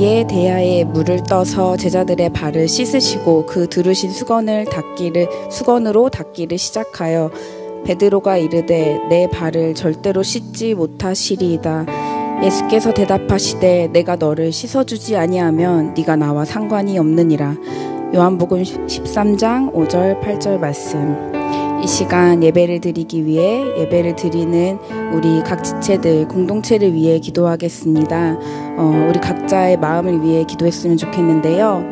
위에 대야에 물을 떠서 제자들의 발을 씻으시고 그 두르신 수건으로 닦기를 시작하여 베드로가 이르되 내 발을 절대로 씻지 못하시리이다. 예수께서 대답하시되 내가 너를 씻어주지 아니하면 네가 나와 상관이 없느니라. 요한복음 13장 5절 8절 말씀. 이 시간 예배를 드리기 위해 예배를 드리는 우리 각 지체들 공동체를 위해 기도하겠습니다. 우리 각자의 마음을 위해 기도했으면 좋겠는데요.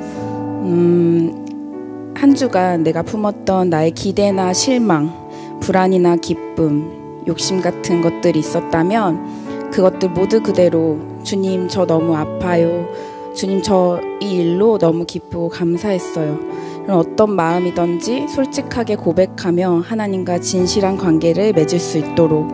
한 주간 내가 품었던 나의 기대나 실망, 불안이나 기쁨, 욕심 같은 것들이 있었다면 그것들 모두 그대로 주님 저 너무 아파요. 주님 저 이 일로 너무 기쁘고 감사했어요. 어떤 마음이든지 솔직하게 고백하며 하나님과 진실한 관계를 맺을 수 있도록,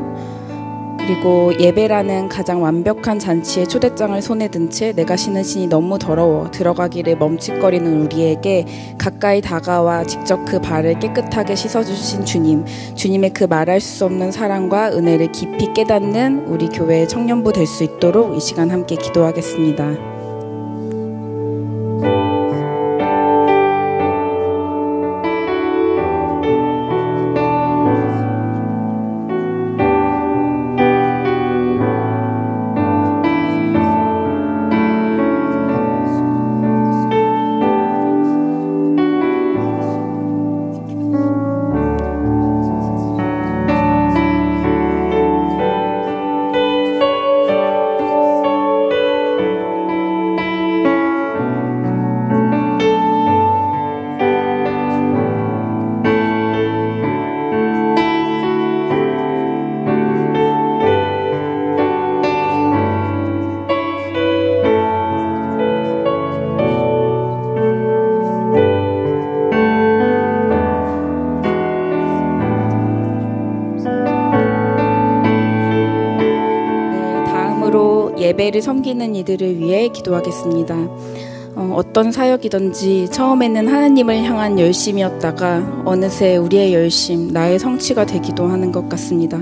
그리고 예배라는 가장 완벽한 잔치의 초대장을 손에 든 채 내가 신은 신이 너무 더러워 들어가기를 멈칫거리는 우리에게 가까이 다가와 직접 그 발을 깨끗하게 씻어주신 주님의 그 말할 수 없는 사랑과 은혜를 깊이 깨닫는 우리 교회의 청년부 될 수 있도록 이 시간 함께 기도하겠습니다. 예배를 섬기는 이들을 위해 기도하겠습니다. 어떤 사역이든지 처음에는 하나님을 향한 열심이었다가 어느새 우리의 열심, 나의 성취가 되기도 하는 것 같습니다.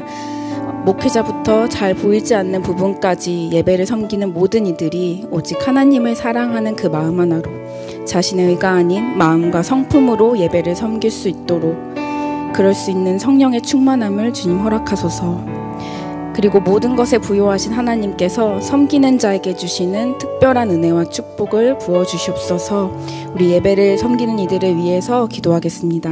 목회자부터 잘 보이지 않는 부분까지 예배를 섬기는 모든 이들이 오직 하나님을 사랑하는 그 마음 하나로 자신의 의가 아닌 마음과 성품으로 예배를 섬길 수 있도록, 그럴 수 있는 성령의 충만함을 주님 허락하소서. 그리고 모든 것에 부요하신 하나님께서 섬기는 자에게 주시는 특별한 은혜와 축복을 부어주시옵소서. 우리 예배를 섬기는 이들을 위해서 기도하겠습니다.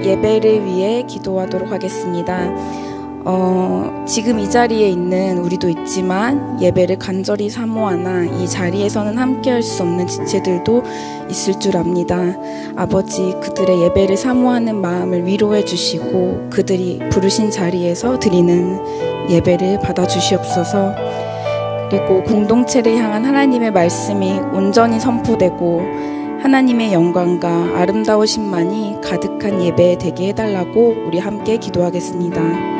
예배를 위해 기도하도록 하겠습니다. 지금 이 자리에 있는 우리도 있지만 예배를 간절히 사모하나 이 자리에서는 함께할 수 없는 지체들도 있을 줄 압니다. 아버지, 그들의 예배를 사모하는 마음을 위로해 주시고 그들이 부르신 자리에서 드리는 예배를 받아주시옵소서. 그리고 공동체를 향한 하나님의 말씀이 온전히 선포되고 하나님의 영광과 아름다우심만이 가득한 예배 되게 해달라고 우리 함께 기도하겠습니다.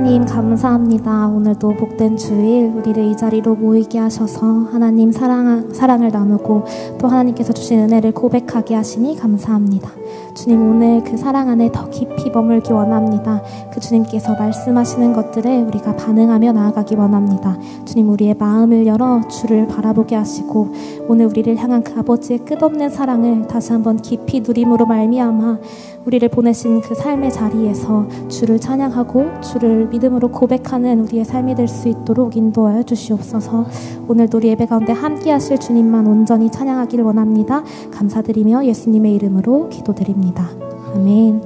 하나님 감사합니다. 오늘도 복된 주일 우리를 이 자리로 모이게 하셔서 하나님 사랑을 나누고 또 하나님께서 주신 은혜를 고백하게 하시니 감사합니다. 주님, 오늘 그 사랑 안에 더 깊이 머물기 원합니다. 그 주님께서 말씀하시는 것들에 우리가 반응하며 나아가기 원합니다. 주님, 우리의 마음을 열어 주를 바라보게 하시고 오늘 우리를 향한 그 아버지의 끝없는 사랑을 다시 한번 깊이 누림으로 말미암아 우리를 보내신 그 삶의 자리에서 주를 찬양하고 주를 믿음으로 고백하는 우리의 삶이 될 수 있도록 인도하여 주시옵소서. 오늘도 우리 예배 가운데 함께 하실 주님만 온전히 찬양하기를 원합니다. 감사드리며 예수님의 이름으로 기도드립니다. 아멘.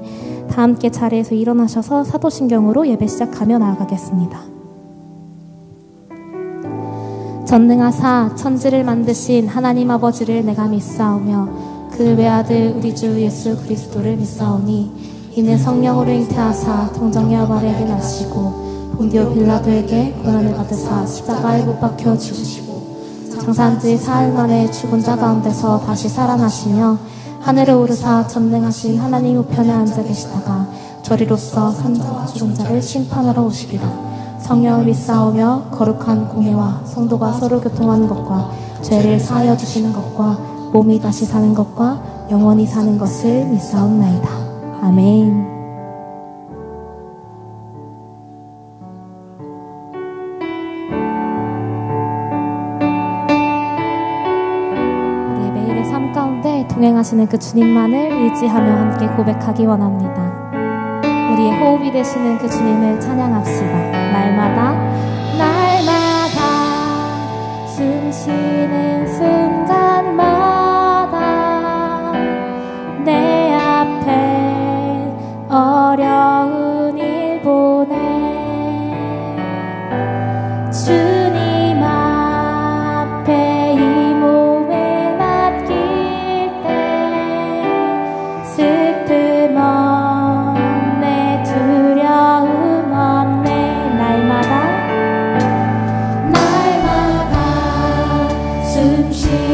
다 함께 자리에서 일어나셔서 사도신경으로 예배 시작하며 나아가겠습니다. 전능하사 천지를 만드신 하나님 아버지를 내가 믿사오며 그 외아들 우리 주 예수 그리스도를 믿사오니 이는 성령으로 잉태하사 동정녀 마리아에게 나시고 본디오 빌라도에게 고난을 받으사 십자가에 못 박혀 죽으시고 장사한 지 사흘 만에 죽은 자 가운데서 다시 살아나시며 하늘에 오르사 전능하신 하나님 우편에 앉아 계시다가 저리로서 산자와 죽은 자를 심판하러 오시리라. 성령을 믿사오며 거룩한 공회와 성도가 서로 교통하는 것과 죄를 사하여 주시는 것과 몸이 다시 사는 것과 영원히 사는 것을 믿사옵나이다. 아멘. 우리 매일의 삶 가운데 동행하시는 그 주님만을 의지하며 함께 고백하기 원합니다. 우리의 호흡이 되시는 그 주님을 찬양합시다. 날마다 숨 쉬는 순간마다 내 앞에 어려운 일 보내 주님 앞에 이 몸을 맡길 때 슬픔 없네 두려움 없네 날마다 숨 쉬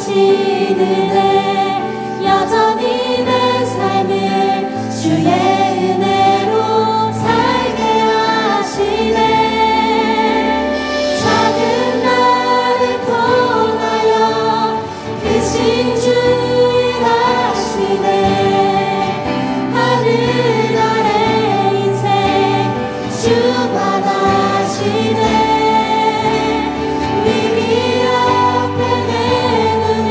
주신 은혜 여전히 내 삶을 주의 은혜로 살게 하시네. 작은 나를 통하여 크신 주 일하시네. 하늘 아래 인생 주관하시네. 위기 앞에 내 눈을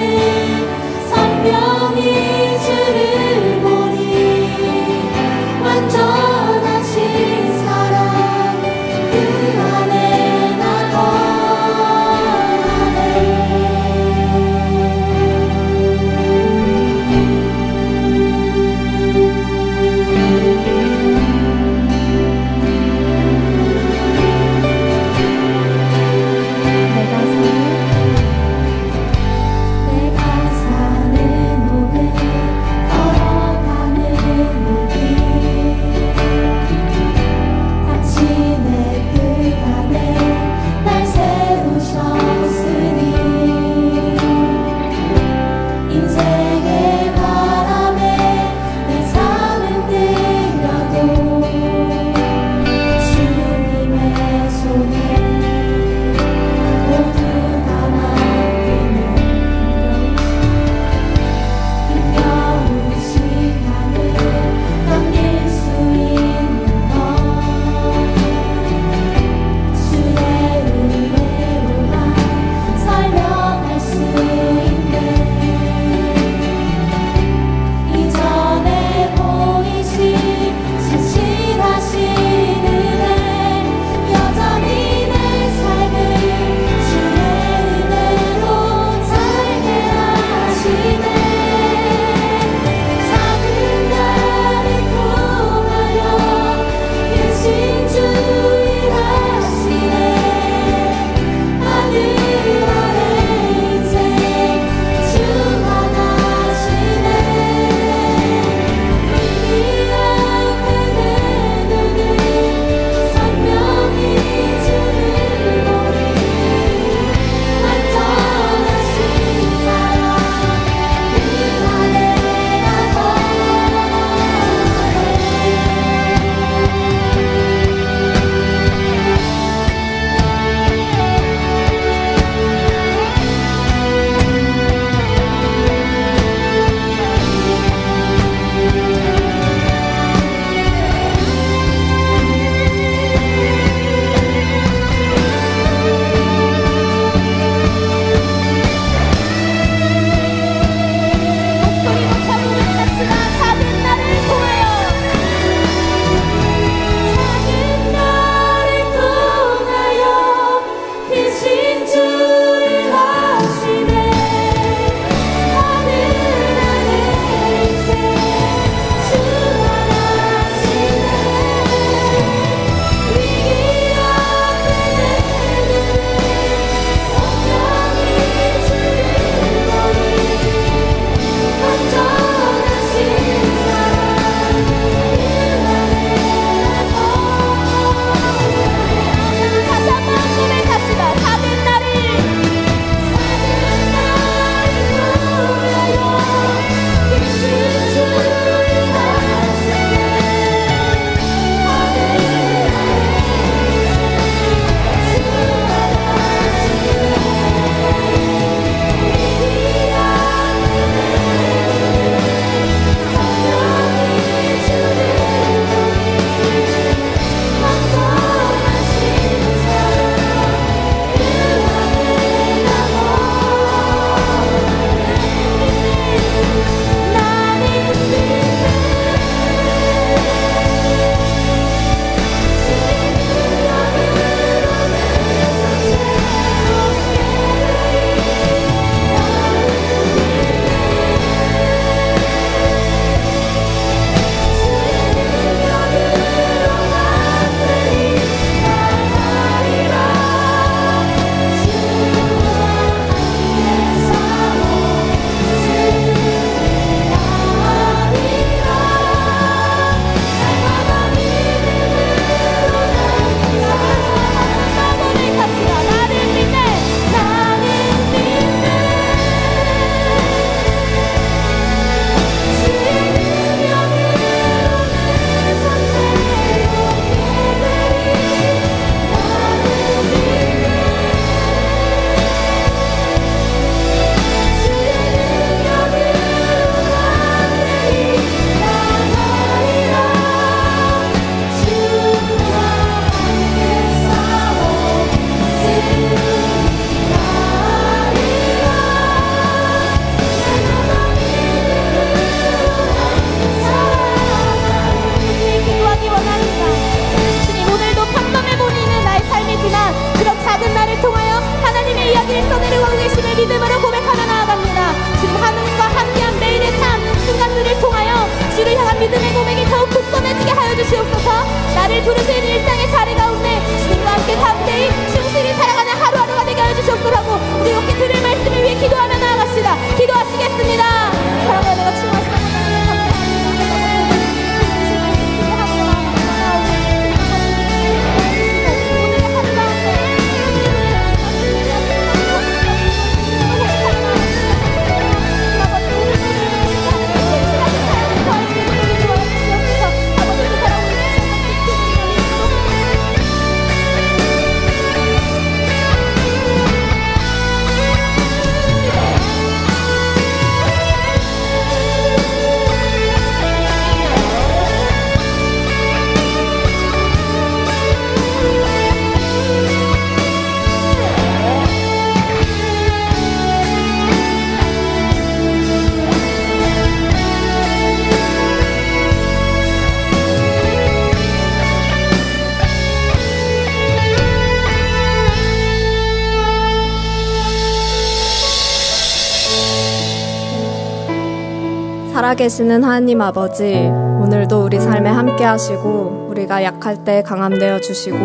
살아계시는 하나님 아버지, 오늘도 우리 삶에 함께 하시고 우리가 약할 때 강함 되어 주시고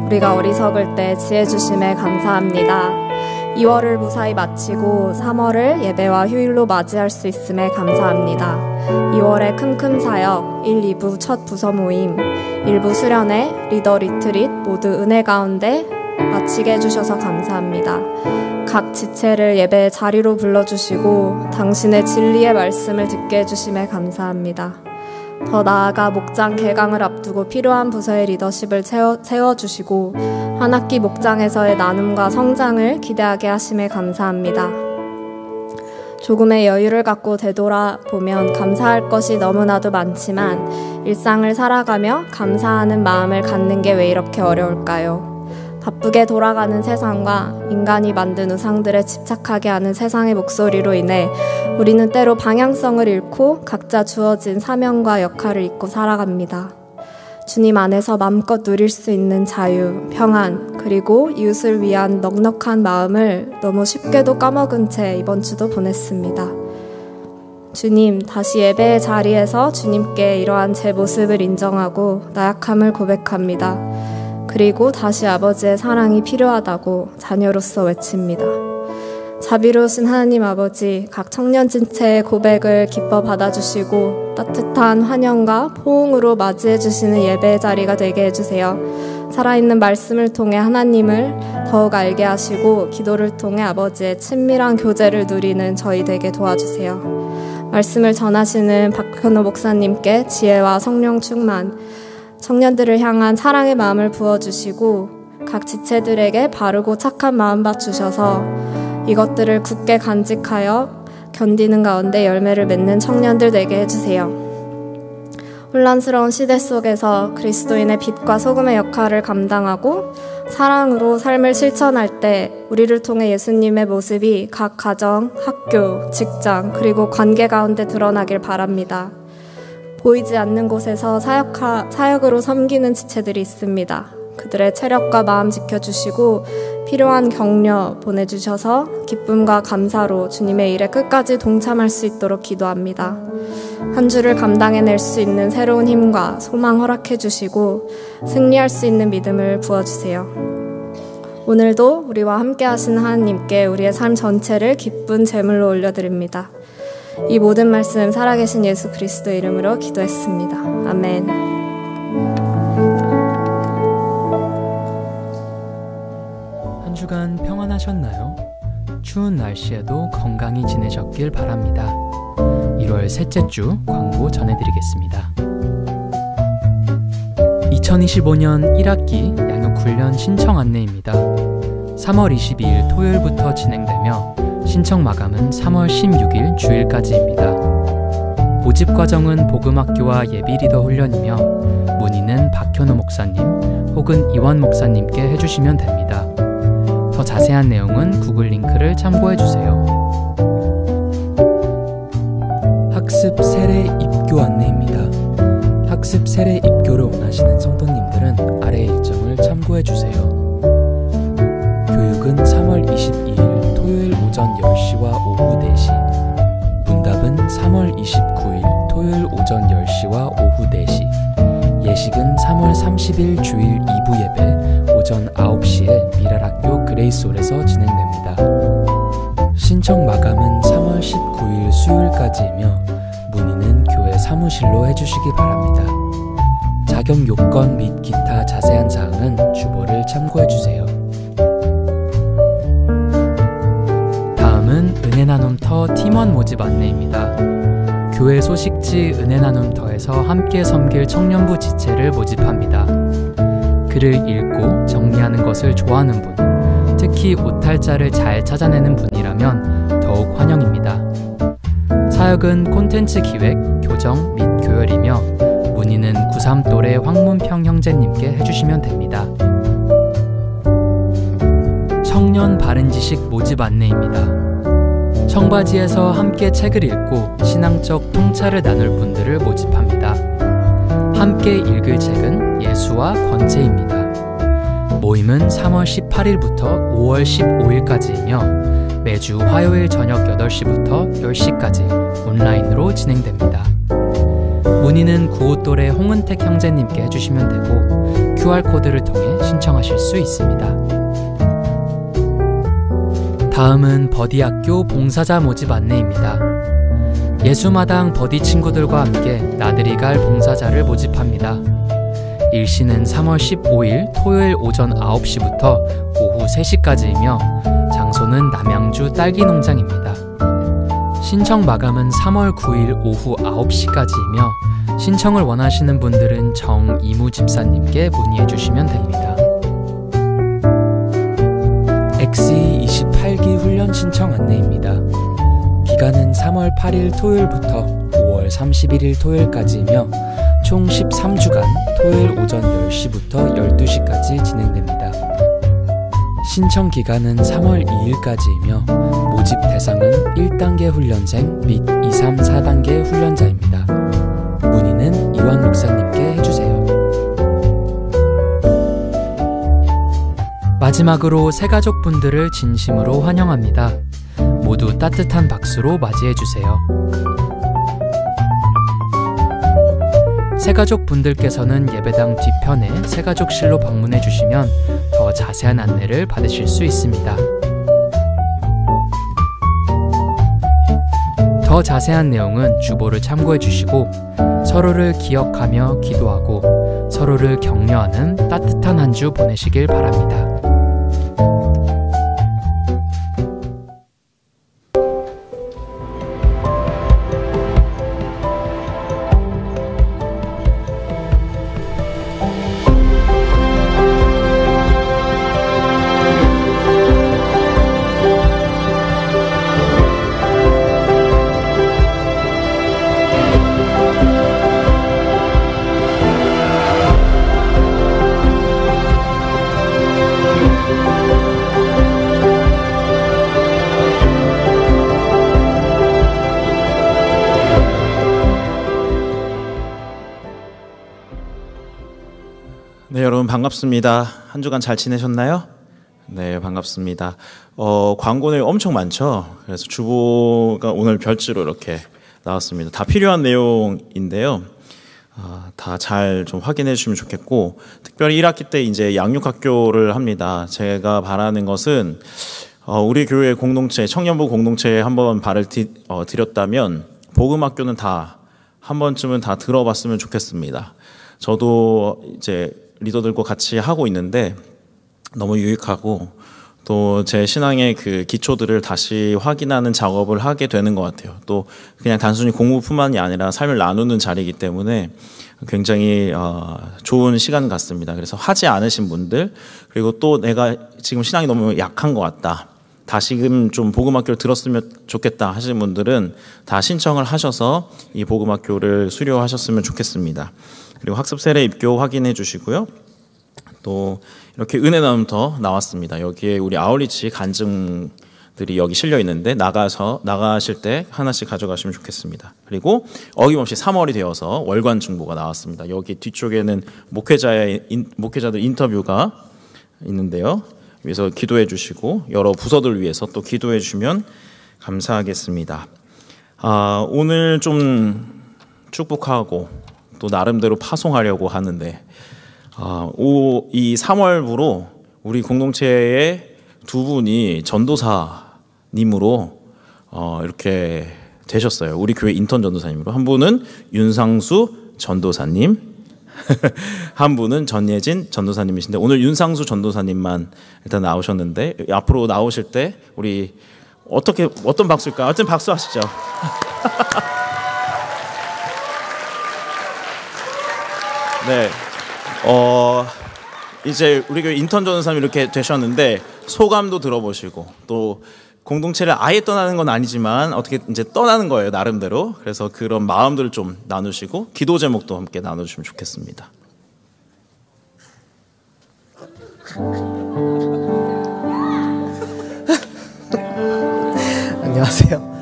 우리가 어리석을 때 지혜 주심에 감사합니다. 2월을 무사히 마치고 3월을 예배와 휴일로 맞이할 수 있음에 감사합니다. 2월의 큼큼 사역 1, 2부 첫 부서 모임, 1부 수련회, 리더 리트릿 모두 은혜 가운데 마치게 해주셔서 감사합니다. 각 지체를 예배의 자리로 불러주시고 당신의 진리의 말씀을 듣게 해주심에 감사합니다. 더 나아가 목장 개강을 앞두고 필요한 부서의 리더십을 세워주시고 한 학기 목장에서의 나눔과 성장을 기대하게 하심에 감사합니다. 조금의 여유를 갖고 되돌아보면 감사할 것이 너무나도 많지만 일상을 살아가며 감사하는 마음을 갖는 게 왜 이렇게 어려울까요? 바쁘게 돌아가는 세상과 인간이 만든 우상들에 집착하게 하는 세상의 목소리로 인해 우리는 때로 방향성을 잃고 각자 주어진 사명과 역할을 잊고 살아갑니다. 주님 안에서 마음껏 누릴 수 있는 자유, 평안, 그리고 이웃을 위한 넉넉한 마음을 너무 쉽게도 까먹은 채 이번 주도 보냈습니다. 주님, 다시 예배의 자리에서 주님께 이러한 제 모습을 인정하고 나약함을 고백합니다. 그리고 다시 아버지의 사랑이 필요하다고 자녀로서 외칩니다. 자비로우신 하나님 아버지, 각 청년 진체의 고백을 기뻐 받아주시고 따뜻한 환영과 포옹으로 맞이해 주시는 예배의 자리가 되게 해주세요. 살아있는 말씀을 통해 하나님을 더욱 알게 하시고 기도를 통해 아버지의 친밀한 교제를 누리는 저희 되게 도와주세요. 말씀을 전하시는 박현호 목사님께 지혜와 성령 충만, 청년들을 향한 사랑의 마음을 부어주시고 각 지체들에게 바르고 착한 마음밭 주셔서 이것들을 굳게 간직하여 견디는 가운데 열매를 맺는 청년들 되게 해주세요. 혼란스러운 시대 속에서 그리스도인의 빛과 소금의 역할을 감당하고 사랑으로 삶을 실천할 때 우리를 통해 예수님의 모습이 각 가정, 학교, 직장 그리고 관계 가운데 드러나길 바랍니다. 보이지 않는 곳에서 사역으로 섬기는 지체들이 있습니다. 그들의 체력과 마음 지켜주시고 필요한 격려 보내주셔서 기쁨과 감사로 주님의 일에 끝까지 동참할 수 있도록 기도합니다. 한 주를 감당해낼 수 있는 새로운 힘과 소망 허락해주시고 승리할 수 있는 믿음을 부어주세요. 오늘도 우리와 함께 하시는 하나님께 우리의 삶 전체를 기쁜 제물로 올려드립니다. 이 모든 말씀 살아계신 예수 그리스도 이름으로 기도했습니다. 아멘. 한 주간 평안하셨나요? 추운 날씨에도 건강히 지내셨길 바랍니다. 1월 셋째 주 광고 전해드리겠습니다. 2025년 1학기 양육훈련 신청 안내입니다. 3월 22일 토요일부터 진행되며 신청 마감은 3월 16일 주일까지입니다. 모집 과정은 복음학교와 예비리더 훈련이며 문의는 박현우 목사님 혹은 이원 목사님께 해주시면 됩니다. 더 자세한 내용은 구글 링크를 참고해주세요. 학습 세례 입교 안내입니다. 학습 세례 입교를 원하시는 성도님들은 아래 일정을 참고해주세요. 교육은 3월 22일 토요일 오전 10시와 오후 4시, 문답은 3월 29일 토요일 오전 10시와 오후 4시, 예식은 3월 30일 주일 2부 예배 오전 9시에 미랄학교 그레이스홀에서 진행됩니다. 신청 마감은 3월 19일 수요일까지이며 문의는 교회 사무실로 해주시기 바랍니다. 자격 요건 및 기타 자세한 사항은 주보를 참고해주세요. 다음은 은혜나눔터 팀원 모집 안내입니다. 교회 소식지 은혜나눔터에서 함께 섬길 청년부 지체를 모집합니다. 글을 읽고 정리하는 것을 좋아하는 분, 특히 오탈자를 잘 찾아내는 분이라면 더욱 환영입니다. 사역은 콘텐츠 기획, 교정 및 교열이며 문의는 93또래 황문평 형제님께 해주시면 됩니다. 청년 바른지식 모집 안내입니다. 청바지에서 함께 책을 읽고 신앙적 통찰을 나눌 분들을 모집합니다. 함께 읽을 책은 예수와 권체입니다. 모임은 3월 18일부터 5월 15일까지이며 매주 화요일 저녁 8시부터 10시까지 온라인으로 진행됩니다. 문의는 구호똘의 홍은택 형제님께 해주시면 되고 QR코드를 통해 신청하실 수 있습니다. 다음은 버디학교 봉사자 모집 안내입니다. 예수마당 버디 친구들과 함께 나들이 갈 봉사자를 모집합니다. 일시는 3월 15일 토요일 오전 9시부터 오후 3시까지이며 장소는 남양주 딸기 농장입니다. 신청 마감은 3월 9일 오후 9시까지이며 신청을 원하시는 분들은 정이무 집사님께 문의해 주시면 됩니다. 엑시 28기 훈련 신청 안내입니다. 기간은 3월 8일 토요일부터 5월 31일 토요일까지이며 총 13주간 토요일 오전 10시부터 12시까지 진행됩니다. 신청 기간은 3월 2일까지이며 모집 대상은 1단계 훈련생 및 2, 3, 4단계 훈련자입니다. 문의는 이완 목사님께 해주세요. 마지막으로 새가족분들을 진심으로 환영합니다. 모두 따뜻한 박수로 맞이해주세요. 새가족분들께서는 예배당 뒤편에 새가족실로 방문해주시면 더 자세한 안내를 받으실 수 있습니다. 더 자세한 내용은 주보를 참고해주시고 서로를 기억하며 기도하고 서로를 격려하는 따뜻한 한 주 보내시길 바랍니다. 네, 여러분 반갑습니다. 한 주간 잘 지내셨나요? 네, 반갑습니다. 광고 내용 엄청 많죠? 그래서 주보가 오늘 별지로 이렇게 나왔습니다. 다 필요한 내용인데요. 다 잘 좀 확인해 주시면 좋겠고, 특별히 1학기 때 이제 양육학교를 합니다. 제가 바라는 것은 우리 교회 공동체, 청년부 공동체에 한번 발을 들였다면 복음학교는 다 한 번쯤은 다 들어봤으면 좋겠습니다. 저도 이제 리더들과 같이 하고 있는데 너무 유익하고 또 제 신앙의 그 기초들을 다시 확인하는 작업을 하게 되는 것 같아요. 또 그냥 단순히 공부뿐만이 아니라 삶을 나누는 자리이기 때문에 굉장히 좋은 시간 같습니다. 그래서 하지 않으신 분들, 그리고 또 내가 지금 신앙이 너무 약한 것 같다, 다시금 좀 복음학교를 들었으면 좋겠다 하시는 분들은 다 신청을 하셔서 이 복음학교를 수료하셨으면 좋겠습니다. 그리고 학습 세례 입교 확인해 주시고요. 또 이렇게 은혜 나눔터 나왔습니다. 여기에 우리 아울리치 간증들이 여기 실려 있는데 나가실 때 하나씩 가져가시면 좋겠습니다. 그리고 어김없이 3월이 되어서 월간 중보가 나왔습니다. 여기 뒤쪽에는 목회자들 인터뷰가 있는데요. 위해서 기도해 주시고 여러 부서들 위해서 또 기도해 주시면 감사하겠습니다. 오늘 좀 축복하고 또 나름대로 파송하려고 하는데 이 3월부로 우리 공동체의 두 분이 전도사님으로 이렇게 되셨어요. 우리 교회 인턴 전도사님으로. 한 분은 윤상수 전도사님, 한 분은 전예진 전도사님이신데 오늘 윤상수 전도사님만 일단 나오셨는데 앞으로 나오실 때 우리 어떤 박수일까요? 어떤 박수 하시죠. 네, 이제 우리 교회 인턴 전도사님 이렇게 되셨는데 소감도 들어보시고 또 공동체를 아예 떠나는 건 아니지만 어떻게 이제 떠나는 거예요, 나름대로. 그래서 그런 마음들을 좀 나누시고 기도 제목도 함께 나눠주시면 좋겠습니다. 안녕하세요.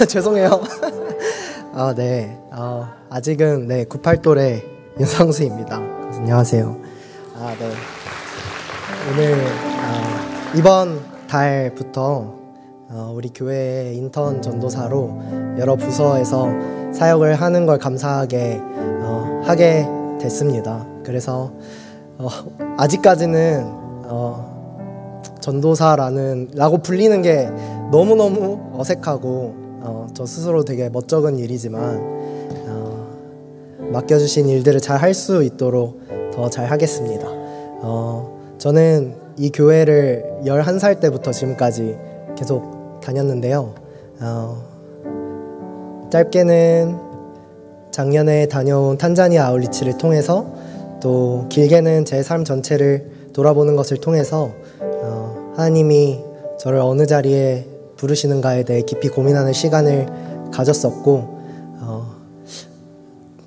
죄송해요. 네. 아직은 98돌의 윤상수입니다. 안녕하세요. 네. 오늘 이번 달부터 우리 교회의 인턴 전도사로 여러 부서에서 사역을 하는 걸 감사하게 하게 됐습니다. 그래서 아직까지는 전도사라고 불리는 게 너무너무 어색하고 저 스스로 되게 멋쩍은 일이지만 맡겨주신 일들을 잘 할 수 있도록 더 잘 하겠습니다. 저는 이 교회를 11살 때부터 지금까지 계속 다녔는데요. 짧게는 작년에 다녀온 탄자니아 아울리치를 통해서 또 길게는 제 삶 전체를 돌아보는 것을 통해서 하나님이 저를 어느 자리에 부르시는가에 대해 깊이 고민하는 시간을 가졌었고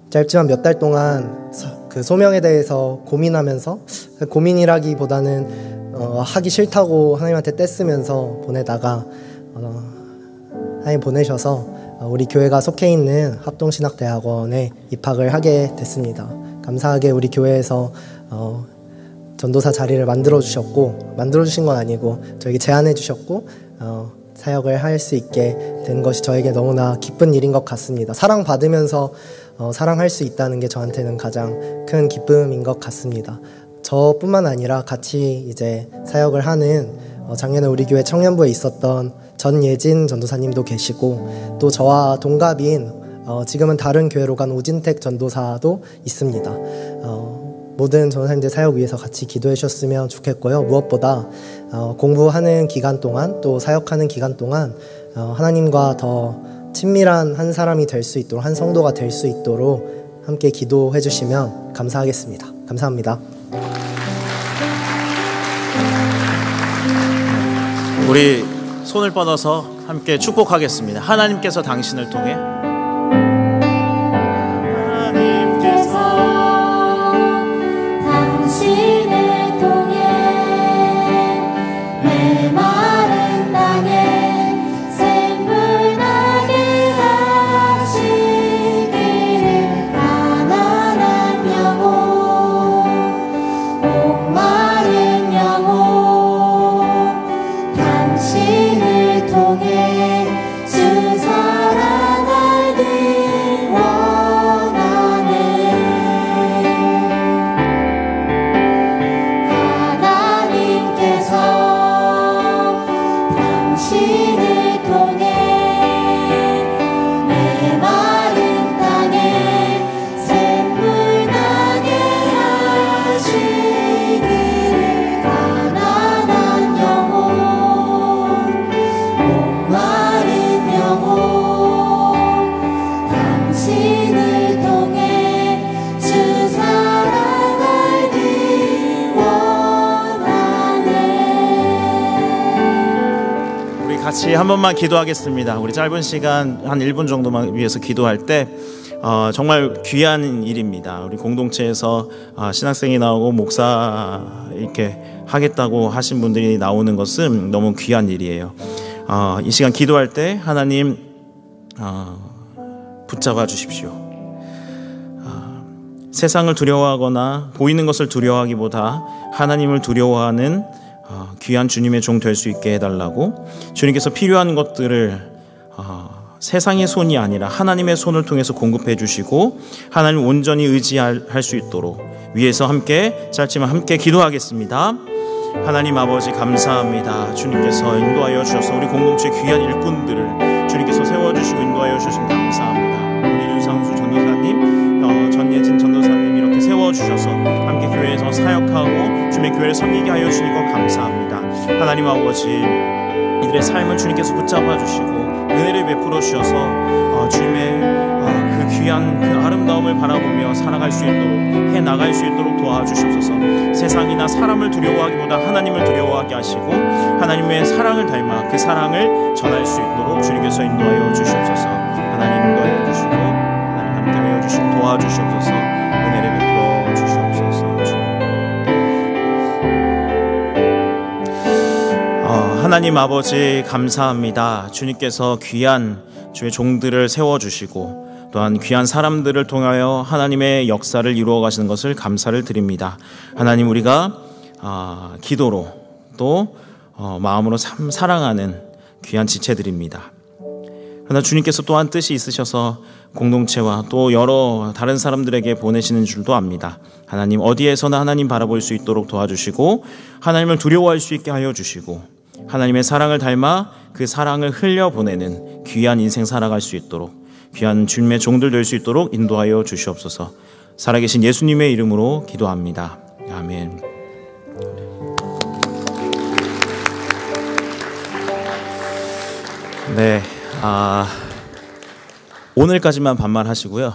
짧지만 몇 달 동안 그 소명에 대해서 고민하면서 고민이라기보다는 하기 싫다고 하나님한테 떼쓰면서 보내다가 하나님 보내셔서 우리 교회가 속해 있는 합동신학대학원에 입학을 하게 됐습니다. 감사하게 우리 교회에서 전도사 자리를 만들어주신 건 아니고 저에게 제안해 주셨고 사역을 할 수 있게 된 것이 저에게 너무나 기쁜 일인 것 같습니다. 사랑받으면서 사랑할 수 있다는 게 저한테는 가장 큰 기쁨인 것 같습니다. 저뿐만 아니라 같이 이제 사역을 하는 작년에 우리 교회 청년부에 있었던 전예진 전도사님도 계시고 또 저와 동갑인 지금은 다른 교회로 간 오진택 전도사도 있습니다. 모든 전도사님들 사역 위해서 같이 기도해 주셨으면 좋겠고요. 무엇보다 공부하는 기간 동안 또 사역하는 기간 동안 하나님과 더 친밀한 한 사람이 될 수 있도록 한 성도가 될 수 있도록 함께 기도해 주시면 감사하겠습니다. 감사합니다. 우리 손을 뻗어서 함께 축복하겠습니다. 하나님께서 당신을 통해 같이 한 번만 기도하겠습니다. 우리 짧은 시간 한 1분 정도만 위해서 기도할 때 정말 귀한 일입니다. 우리 공동체에서 신학생이 나오고 목사 이렇게 하겠다고 하신 분들이 나오는 것은 너무 귀한 일이에요. 이 시간 기도할 때 하나님 붙잡아 주십시오. 세상을 두려워하거나 보이는 것을 두려워하기보다 하나님을 두려워하는 귀한 주님의 종 될 수 있게 해달라고, 주님께서 필요한 것들을 세상의 손이 아니라 하나님의 손을 통해서 공급해 주시고 하나님 온전히 의지할 수 있도록 위해서 함께 짧지만 함께 기도하겠습니다. 하나님 아버지 감사합니다. 주님께서 인도하여 주셔서 우리 공동체 귀한 일꾼들을 주님께서 세워주시고 인도하여 주셔서 감사합니다. 우리 유상수 전도사님, 전예진 전도사님 이렇게 세워주셔서 함께 교회에서 사역하고 주님의 교회를 섬기게 하여 주시는 것 감사합니다. 하나님 아버지 이들의 삶을 주님께서 붙잡아 주시고 은혜를 베풀어 주셔서 주님의 그 귀한 그 아름다움을 바라보며 살아갈 수 있도록 해나갈 수 있도록 도와주시옵소서. 세상이나 사람을 두려워하기보다 하나님을 두려워하게 하시고 하나님의 사랑을 닮아 그 사랑을 전할 수 있도록 주님께서 인도하여 주시옵소서. 하나님 인도하여 주시고 하나님 함께하여 주시고 도와주시옵소서. 은혜를 베풀어 주시옵소서. 하나님 아버지 감사합니다. 주님께서 귀한 주의 종들을 세워주시고 또한 귀한 사람들을 통하여 하나님의 역사를 이루어 가시는 것을 감사를 드립니다. 하나님 우리가 기도로 또 마음으로 참 사랑하는 귀한 지체들입니다. 그러나 주님께서 또한 뜻이 있으셔서 공동체와 또 여러 다른 사람들에게 보내시는 줄도 압니다. 하나님 어디에서나 하나님 바라볼 수 있도록 도와주시고 하나님을 두려워할 수 있게 하여 주시고 하나님의 사랑을 닮아 그 사랑을 흘려보내는 귀한 인생 살아갈 수 있도록 귀한 주님의 종들 될 수 있도록 인도하여 주시옵소서. 살아계신 예수님의 이름으로 기도합니다. 아멘. 네, 오늘까지만 반말하시고요.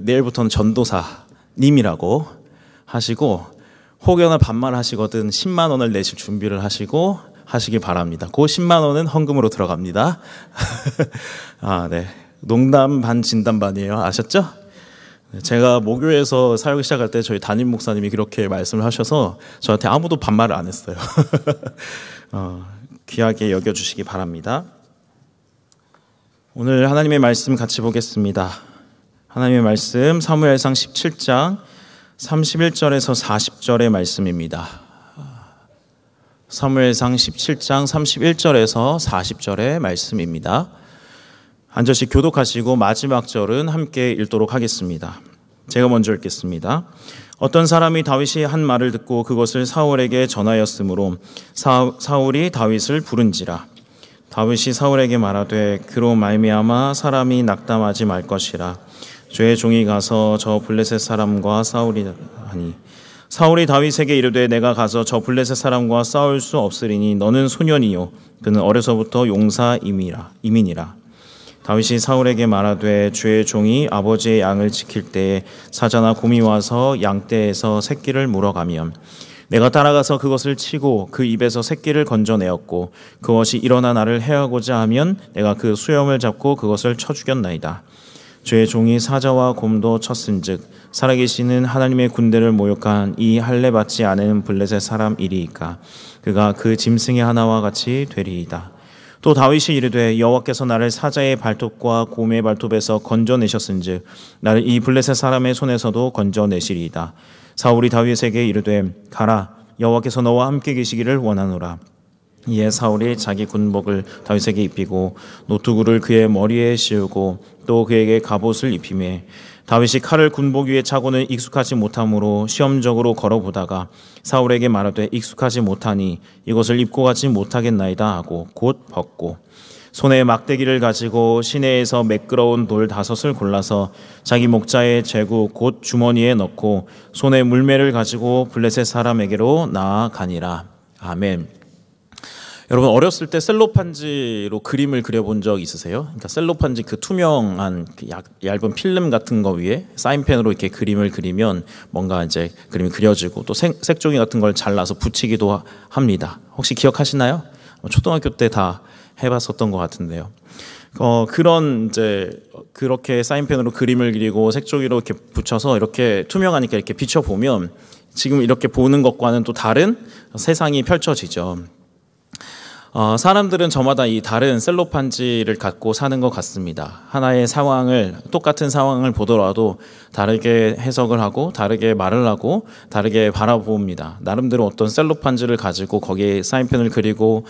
내일부터는 전도사님이라고 하시고 혹여나 반말하시거든 10만 원을 내실 준비를 하시길 바랍니다. 그 10만 원은 헌금으로 들어갑니다. 네, 농담 반 진담 반이에요. 아셨죠? 제가 모교에서 사역 시작할 때 저희 담임 목사님이 그렇게 말씀을 하셔서 저한테 아무도 반말을 안 했어요. 귀하게 여겨주시기 바랍니다. 오늘 하나님의 말씀 같이 보겠습니다. 하나님의 말씀 사무엘상 17장 31절에서 40절의 말씀입니다. 사무엘상 17장 31절에서 40절의 말씀입니다. 한 절씩 교독하시고 마지막 절은 함께 읽도록 하겠습니다. 제가 먼저 읽겠습니다. 어떤 사람이 다윗이 한 말을 듣고 그것을 사울에게 전하였으므로 사울이 다윗을 부른지라. 다윗이 사울에게 말하되 그로 말미암아 사람이 낙담하지 말 것이라. 주의 종이 가서 저 블레셋 사람과 싸우리 하니 사울이 다윗에게 이르되 내가 가서 저 블레셋 사람과 싸울 수 없으리니 너는 소년이요 그는 어려서부터 용사 이민이라. 다윗이 사울에게 말하되 주의 종이 아버지의 양을 지킬 때에 사자나 곰이 와서 양떼에서 새끼를 물어가면 내가 따라가서 그것을 치고 그 입에서 새끼를 건져내었고 그것이 일어나 나를 해하고자 하면 내가 그 수염을 잡고 그것을 쳐 죽였나이다. 주의 종이 사자와 곰도 쳤은즉 살아계시는 하나님의 군대를 모욕한 이 할례 받지 않은 블레셋 사람이리이까 그가 그 짐승의 하나와 같이 되리이다. 또 다윗이 이르되 여호와께서 나를 사자의 발톱과 곰의 발톱에서 건져내셨은즉 나를 이 블레셋 사람의 손에서도 건져내시리이다. 사울이 다윗에게 이르되 가라 여호와께서 너와 함께 계시기를 원하노라. 이에 사울이 자기 군복을 다윗에게 입히고 노투구를 그의 머리에 씌우고 또 그에게 갑옷을 입히매 다윗이 칼을 군복 위에 차고는 익숙하지 못하므로 시험적으로 걸어보다가 사울에게 말하되 익숙하지 못하니 이것을 입고 가지 못하겠나이다 하고 곧 벗고 손에 막대기를 가지고 시내에서 매끄러운 돌 5을 골라서 자기 목자의 제구 곧 주머니에 넣고 손에 물매를 가지고 블레셋 사람에게로 나아가니라. 아멘. 여러분 어렸을 때 셀로판지로 그림을 그려본 적 있으세요? 그러니까 셀로판지 그 투명한 얇은 필름 같은 거 위에 사인펜으로 이렇게 그림을 그리면 뭔가 이제 그림이 그려지고 또 색종이 같은 걸 잘라서 붙이기도 합니다. 혹시 기억하시나요? 초등학교 때 다 해봤었던 것 같은데요. 그런 이제 그렇게 사인펜으로 그림을 그리고 색종이로 이렇게 붙여서 이렇게 투명하니까 이렇게 비춰보면 지금 이렇게 보는 것과는 또 다른 세상이 펼쳐지죠. 사람들은 저마다 이 다른 셀로판지를 갖고 사는 것 같습니다. 하나의 상황을 똑같은 상황을 보더라도 다르게 해석을 하고 다르게 말을 하고 다르게 바라봅니다. 나름대로 어떤 셀로판지를 가지고 거기에 사인펜을 그리고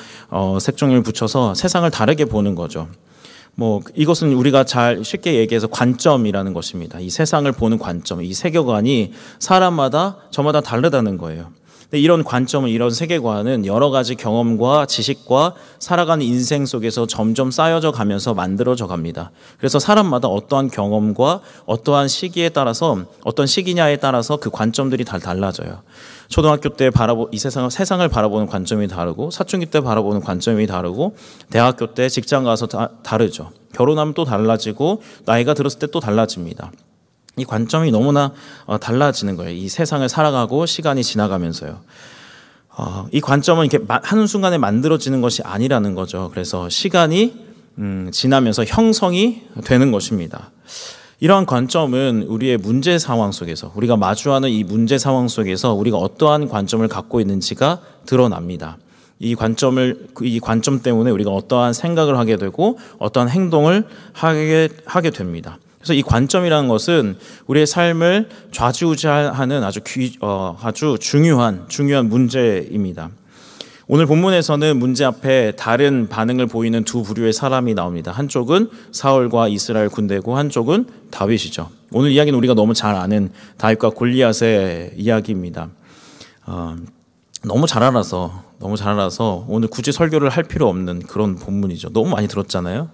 색종이를 붙여서 세상을 다르게 보는 거죠. 이것은 우리가 잘 쉽게 얘기해서 관점이라는 것입니다. 이 세상을 보는 관점, 이 세계관이 사람마다 저마다 다르다는 거예요. 이런 관점은 이런 세계관은 여러 가지 경험과 지식과 살아가는 인생 속에서 점점 쌓여져 가면서 만들어져 갑니다. 그래서 사람마다 어떠한 경험과 어떠한 시기에 따라서 어떤 시기냐에 따라서 그 관점들이 다 달라져요. 초등학교 때 이 세상을 바라보는 관점이 다르고 사춘기 때 바라보는 관점이 다르고 대학교 때 직장 가서 다르죠. 결혼하면 또 달라지고 나이가 들었을 때 또 달라집니다. 이 관점이 너무나 달라지는 거예요. 이 세상을 살아가고 시간이 지나가면서요. 이 관점은 이렇게 한순간에 만들어지는 것이 아니라는 거죠. 그래서 시간이 지나면서 형성이 되는 것입니다. 이러한 관점은 우리의 문제 상황 속에서 우리가 마주하는 이 문제 상황 속에서 우리가 어떠한 관점을 갖고 있는지가 드러납니다. 이 관점 때문에 우리가 어떠한 생각을 하게 되고 어떠한 행동을 하게 됩니다. 그래서 이 관점이라는 것은 우리의 삶을 좌지우지하는 아주 중요한 문제입니다. 오늘 본문에서는 문제 앞에 다른 반응을 보이는 두 부류의 사람이 나옵니다. 한쪽은 사울과 이스라엘 군대고 한쪽은 다윗이죠. 오늘 이야기는 우리가 너무 잘 아는 다윗과 골리앗의 이야기입니다. 너무 잘 알아서 오늘 굳이 설교를 할 필요 없는 그런 본문이죠. 너무 많이 들었잖아요.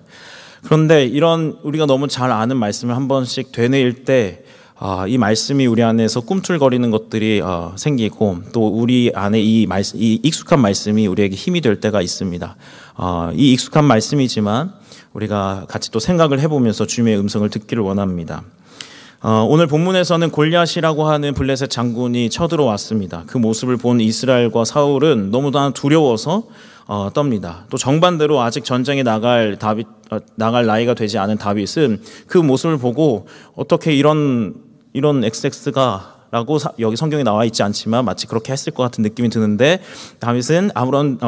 그런데 이런 우리가 너무 잘 아는 말씀을 한 번씩 되뇌일 때 이 말씀이 우리 안에서 꿈틀거리는 것들이 생기고 또 우리 안에 이 익숙한 말씀이 우리에게 힘이 될 때가 있습니다. 이 익숙한 말씀이지만 우리가 같이 또 생각을 해보면서 주님의 음성을 듣기를 원합니다. 오늘 본문에서는 골리앗이라고 하는 블레셋 장군이 쳐들어왔습니다. 그 모습을 본 이스라엘과 사울은 너무나 두려워서 떱니다. 또 정반대로 아직 전쟁에 나갈 나이가 되지 않은 다윗은 그 모습을 보고 어떻게 이런 XX가 라고 여기 성경에 나와 있지 않지만 마치 그렇게 했을 것 같은 느낌이 드는데 다윗은 아무런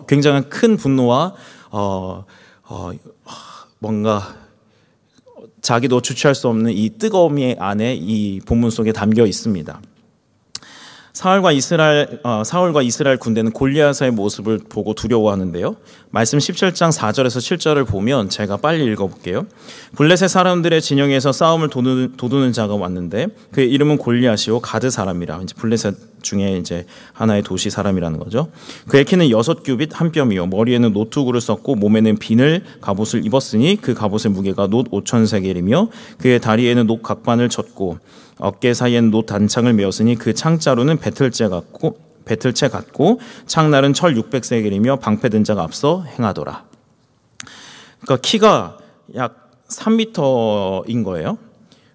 굉장한 큰 분노와 뭔가 자기도 주체할 수 없는 이 뜨거움이 안에 이 본문 속에 담겨 있습니다. 사울과 이스라엘 군대는 골리앗의 모습을 보고 두려워하는데요. 말씀 17장 4절에서 7절을 보면 제가 빨리 읽어볼게요. 블레셋 사람들의 진영에서 싸움을 도두는 자가 왔는데 그의 이름은 골리앗이요 가드 사람이라. 이제 블레셋 중에 이제 하나의 도시 사람이라는 거죠. 그의 키는 6규빗 한 뼘이요 머리에는 노투구를 썼고 몸에는 비늘 갑옷을 입었으니 그 갑옷의 무게가 놋 5,000세겔이며 그의 다리에는 놋 각반을 쳤고 어깨 사이에는 놋 단창을 메었으니 그 창자루는 배틀채 같고 창날은 철 600세겔이며 방패든 자가 앞서 행하더라. 그러니까 키가 약 3m인 거예요.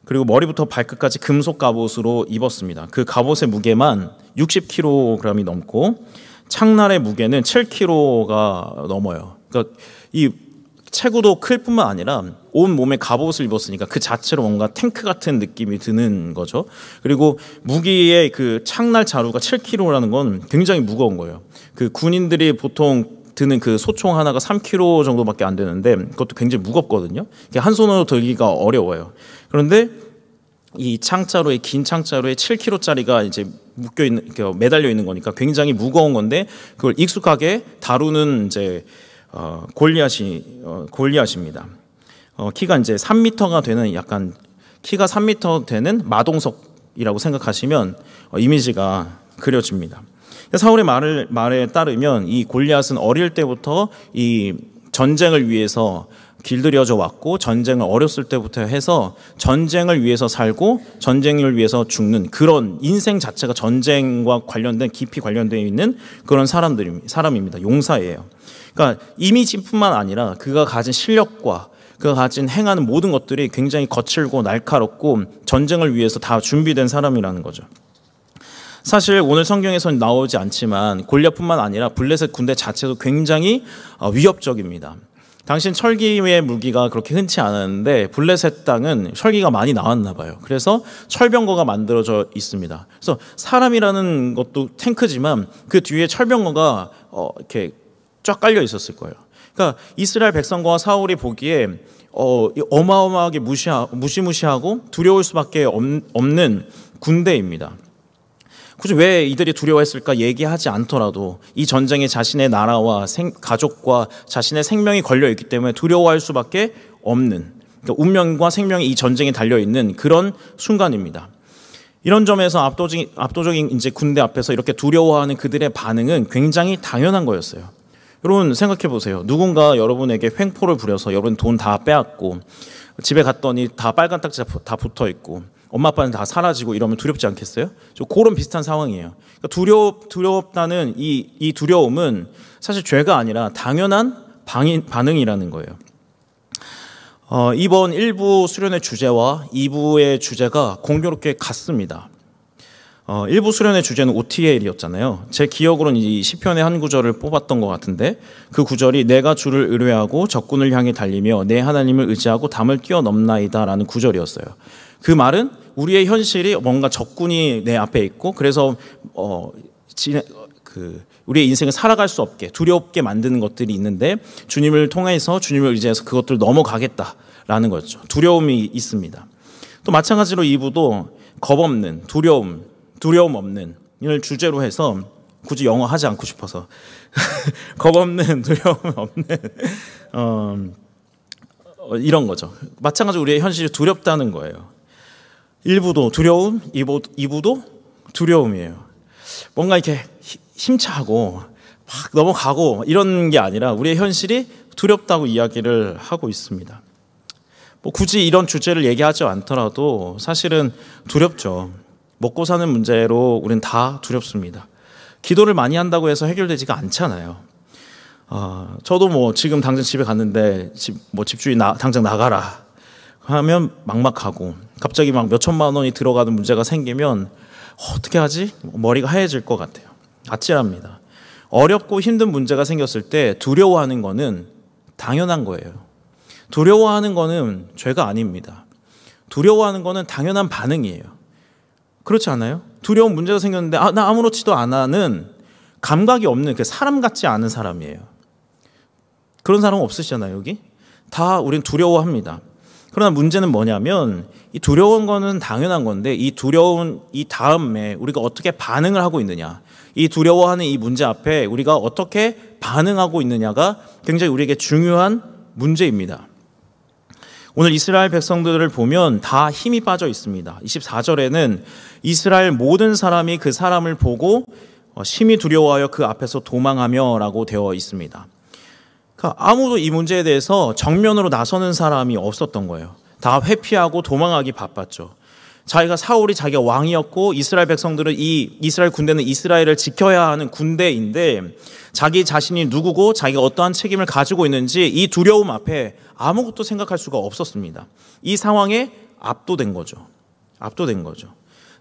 그리고 머리부터 발끝까지 금속 갑옷으로 입었습니다. 그 갑옷의 무게만 60kg이 넘고 창날의 무게는 7kg가 넘어요. 그러니까 이 체구도 클 뿐만 아니라 온 몸에 갑옷을 입었으니까 그 자체로 뭔가 탱크 같은 느낌이 드는 거죠. 그리고 무기의 그 창날 자루가 7kg라는 건 굉장히 무거운 거예요. 그 군인들이 보통 드는 그 소총 하나가 3kg 정도밖에 안 되는데 그것도 굉장히 무겁거든요. 한 손으로 들기가 어려워요. 그런데 이 창자루에 긴 창자루에 7kg짜리가 이제 묶여 있는 매달려 있는 거니까 굉장히 무거운 건데 그걸 익숙하게 다루는 이제 골리앗입니다. 키가 이제 3m가 되는 약간 키가 3m 되는 마동석이라고 생각하시면 이미지가 그려집니다. 사울의 말에 따르면 이 골리앗은 어릴 때부터 이 전쟁을 위해서 길들여져 왔고 전쟁을 어렸을 때부터 해서 전쟁을 위해서 살고 전쟁을 위해서 죽는 그런 인생 자체가 전쟁과 관련된 깊이 관련되어 있는 그런 사람입니다. 용사예요. 그러니까 이미지뿐만 아니라 그가 가진 실력과 그가 가진 행하는 모든 것들이 굉장히 거칠고 날카롭고 전쟁을 위해서 다 준비된 사람이라는 거죠. 사실 오늘 성경에서는 나오지 않지만 골리앗뿐만 아니라 블레셋 군대 자체도 굉장히 위협적입니다. 당신 철기의 무기가 그렇게 흔치 않았는데 블레셋 땅은 철기가 많이 나왔나 봐요. 그래서 철병거가 만들어져 있습니다. 그래서 사람이라는 것도 탱크지만 그 뒤에 철병거가 이렇게 쫙 깔려 있었을 거예요. 그러니까 이스라엘 백성과 사울이 보기에 어마어마하게 무시무시하고 두려울 수밖에 없는 군대입니다. 굳이 왜 이들이 두려워했을까 얘기하지 않더라도 이 전쟁에 자신의 나라와 가족과 자신의 생명이 걸려있기 때문에 두려워할 수밖에 없는, 그러니까 운명과 생명이 이 전쟁에 달려있는 그런 순간입니다. 이런 점에서 압도적인 이제 군대 앞에서 이렇게 두려워하는 그들의 반응은 굉장히 당연한 거였어요. 여러분 생각해 보세요. 누군가 여러분에게 횡포를 부려서 여러분 돈 다 빼앗고 집에 갔더니 다 빨간 딱지 다 붙어 있고 엄마 아빠는 다 사라지고 이러면 두렵지 않겠어요? 그런 비슷한 상황이에요. 그러니까 두렵다는 이 두려움은 사실 죄가 아니라 당연한 반응이라는 거예요. 이번 1부 수련의 주제와 2부의 주제가 공교롭게 같습니다. 1부 수련의 주제는 OTL이었잖아요. 제 기억으로는 이 시편의 한 구절을 뽑았던 것 같은데 그 구절이 내가 주를 의뢰하고 적군을 향해 달리며 내 하나님을 의지하고 담을 뛰어넘나이다 라는 구절이었어요. 그 말은 우리의 현실이 뭔가 적군이 내 앞에 있고 그래서 우리의 인생을 살아갈 수 없게 두렵게 만드는 것들이 있는데 주님을 통해서 주님을 의지해서 그것들을 넘어가겠다라는 거죠. 두려움이 있습니다. 또 마찬가지로 2부도 겁 없는 두려움 없는을 주제로 해서 굳이 영어 하지 않고 싶어서. 겁 없는, 두려움 없는 이런 거죠. 마찬가지로 우리의 현실이 두렵다는 거예요. 1부도 두려움, 2부도 두려움이에요. 뭔가 이렇게 힘차고 막 넘어가고 이런 게 아니라 우리의 현실이 두렵다고 이야기를 하고 있습니다. 뭐 굳이 이런 주제를 얘기하지 않더라도 사실은 두렵죠. 먹고 사는 문제로 우리는 다 두렵습니다. 기도를 많이 한다고 해서 해결되지가 않잖아요. 저도 뭐 지금 당장 집에 갔는데 집주인 당장 나가라 하면 막막하고 갑자기 막 몇천만 원이 들어가는 문제가 생기면 어떻게 하지? 머리가 하얘질 것 같아요. 아찔합니다. 어렵고 힘든 문제가 생겼을 때 두려워하는 거는 당연한 거예요. 두려워하는 거는 죄가 아닙니다. 두려워하는 거는 당연한 반응이에요. 그렇지 않아요? 두려운 문제가 생겼는데 나 아무렇지도 않아는 감각이 없는 사람 같지 않은 사람이에요. 그런 사람은 없으시잖아요, 여기? 다 우린 두려워합니다. 그러나 문제는 뭐냐면 이 두려운 거는 당연한 건데 이 두려운 이 다음에 우리가 어떻게 반응을 하고 있느냐, 이 두려워하는 이 문제 앞에 우리가 어떻게 반응하고 있느냐가 굉장히 우리에게 중요한 문제입니다. 오늘 이스라엘 백성들을 보면 다 힘이 빠져 있습니다. 24절에는 이스라엘 모든 사람이 그 사람을 보고 심히 두려워하여 그 앞에서 도망하며 라고 되어 있습니다. 그러니까 아무도 이 문제에 대해서 정면으로 나서는 사람이 없었던 거예요. 다 회피하고 도망하기 바빴죠. 사울이 자기가 왕이었고 이스라엘 백성들은 이 이스라엘 군대는 이스라엘을 지켜야 하는 군대인데 자기 자신이 누구고 자기가 어떠한 책임을 가지고 있는지 이 두려움 앞에 아무것도 생각할 수가 없었습니다. 이 상황에 압도된 거죠.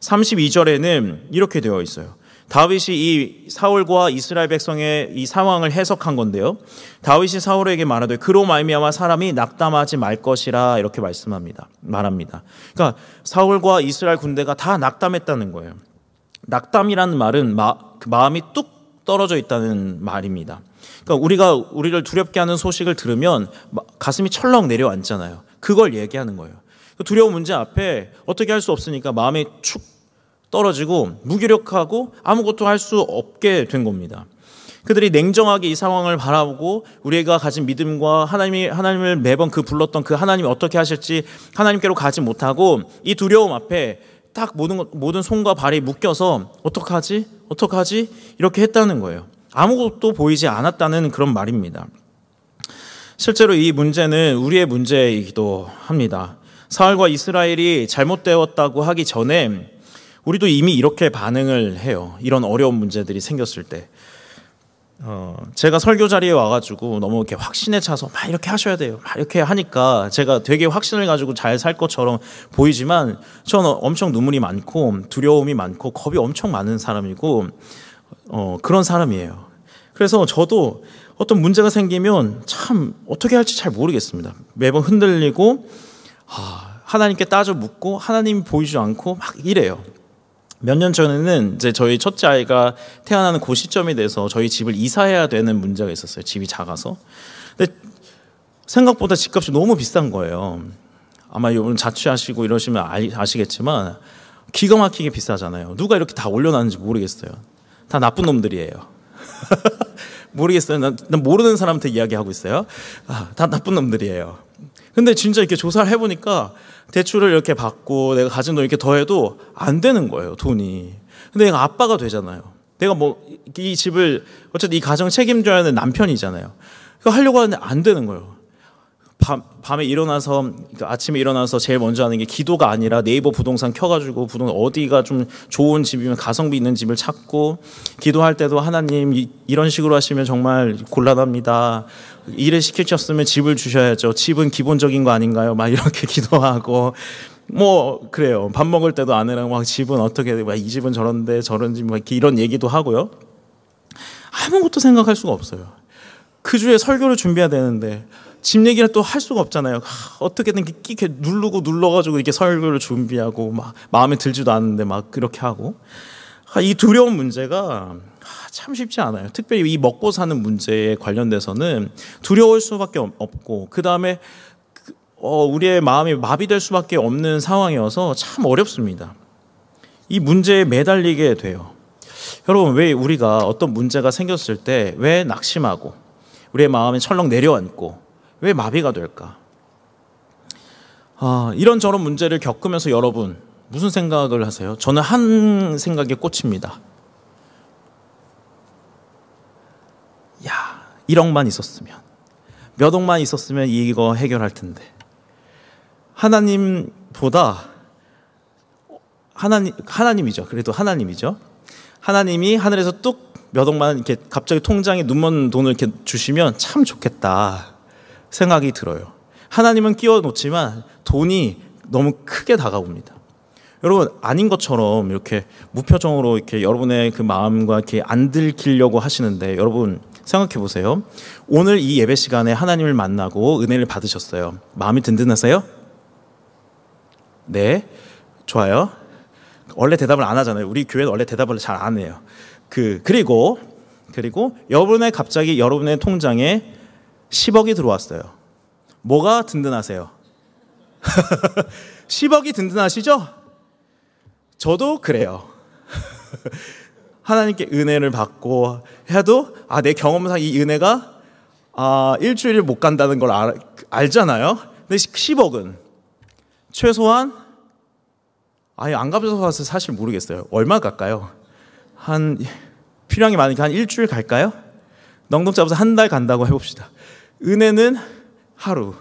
32절에는 이렇게 되어 있어요. 다윗이 이 사울과 이스라엘 백성의 이 상황을 해석한 건데요. 다윗이 사울에게 말하되 그로 말미암아 사람이 낙담하지 말 것이라 이렇게 말합니다. 그러니까 사울과 이스라엘 군대가 다 낙담했다는 거예요. 낙담이라는 말은 마음이 뚝 떨어져 있다는 말입니다. 그러니까 우리를 두렵게 하는 소식을 들으면 가슴이 철렁 내려앉잖아요. 그걸 얘기하는 거예요. 두려운 문제 앞에 어떻게 할 수 없으니까 마음이 축 떨어지고 무기력하고 아무것도 할 수 없게 된 겁니다. 그들이 냉정하게 이 상황을 바라보고 우리가 가진 믿음과 하나님을 매번 불렀던 그 하나님이 어떻게 하실지 하나님께로 가지 못하고 이 두려움 앞에 딱 모든 손과 발이 묶여서 어떡하지? 이렇게 했다는 거예요. 아무것도 보이지 않았다는 그런 말입니다. 실제로 이 문제는 우리의 문제이기도 합니다. 사울과 이스라엘이 잘못되었다고 하기 전에 우리도 이미 이렇게 반응을 해요. 이런 어려운 문제들이 생겼을 때. 제가 설교 자리에 와가지고 너무 이렇게 확신에 차서 막 이렇게 하셔야 돼요. 막 이렇게 하니까 제가 되게 확신을 가지고 잘 살 것처럼 보이지만 저는 엄청 눈물이 많고 두려움이 많고 겁이 엄청 많은 사람이고 그런 사람이에요. 그래서 저도 어떤 문제가 생기면 참 어떻게 할지 잘 모르겠습니다. 매번 흔들리고 하나님께 따져 묻고 하나님이 보이지 않고 막 이래요. 몇 년 전에는 이제 저희 첫째 아이가 태어나는 그 시점이 돼서 저희 집을 이사해야 되는 문제가 있었어요. 집이 작아서. 근데 생각보다 집값이 너무 비싼 거예요. 아마 여러분 자취하시고 이러시면 아시겠지만 기가 막히게 비싸잖아요. 누가 이렇게 다 올려놨는지 모르겠어요. 다 나쁜 놈들이에요. 모르겠어요. 난 모르는 사람한테 이야기하고 있어요. 다 나쁜 놈들이에요. 근데 진짜 이렇게 조사를 해보니까 대출을 이렇게 받고 내가 가진 돈 이렇게 더해도 안 되는 거예요, 돈이. 근데 내가 아빠가 되잖아요. 내가 이 집을 어쨌든 이 가정을 책임져야 하는 남편이잖아요. 그거 하려고 하는데 안 되는 거예요. 밤에 아침에 일어나서 제일 먼저 하는 게 기도가 아니라 네이버 부동산 켜가지고 어디가 좀 좋은 집이면 가성비 있는 집을 찾고 기도할 때도 하나님 이런 식으로 하시면 정말 곤란합니다. 일을 시키셨으면 집을 주셔야죠. 집은 기본적인 거 아닌가요? 막 이렇게 기도하고 그래요. 밥 먹을 때도 아내랑 막 집은 어떻게 이 집은 저런데 저런지 이런 얘기도 하고요. 아무것도 생각할 수가 없어요. 그 주에 설교를 준비해야 되는데 집 얘기를 또 할 수가 없잖아요. 어떻게든 이렇게 눌러가지고 이렇게 설교를 준비하고 마음에 들지도 않는데 그렇게 하고 이 두려운 문제가 참 쉽지 않아요. 특별히 이 먹고 사는 문제에 관련돼서는 두려울 수밖에 없고 그 다음에 우리의 마음이 마비될 수밖에 없는 상황이어서 참 어렵습니다. 이 문제에 매달리게 돼요. 여러분, 왜 우리가 어떤 문제가 생겼을 때 왜 낙심하고 우리의 마음이 철렁 내려앉고 왜 마비가 될까? 이런저런 문제를 겪으면서 여러분 무슨 생각을 하세요? 저는 한 생각에 꽂힙니다. 1억만 있었으면, 몇 억만 있었으면 이거 해결할 텐데. 하나님보다 하나님이죠. 그래도 하나님이죠. 하나님이 하늘에서 뚝 몇 억만 이렇게 갑자기 통장에 눈먼 돈을 이렇게 주시면 참 좋겠다 생각이 들어요. 하나님은 끼워 놓지만 돈이 너무 크게 다가옵니다. 여러분, 아닌 것처럼 이렇게 무표정으로 이렇게 여러분의 그 마음과 이렇게 안 들키려고 하시는데, 여러분 생각해 보세요. 오늘 이 예배 시간에 하나님을 만나고 은혜를 받으셨어요. 마음이 든든하세요? 네, 좋아요. 원래 대답을 안 하잖아요. 우리 교회는 원래 대답을 잘 안 해요. 그리고 갑자기 여러분의 통장에 10억이 들어왔어요. 뭐가 든든하세요? 10억이 든든하시죠? 저도 그래요. 하나님께 은혜를 받고 해도 내 경험상 이 은혜가 일주일 못 간다는 걸 알잖아요. 근데 10억은 최소한 안 가져서 사실 모르겠어요. 얼마 갈까요? 필요한 게 많으니까 한 일주일 갈까요? 넉넉 잡아서 한 달 간다고 해봅시다. 은혜는 하루.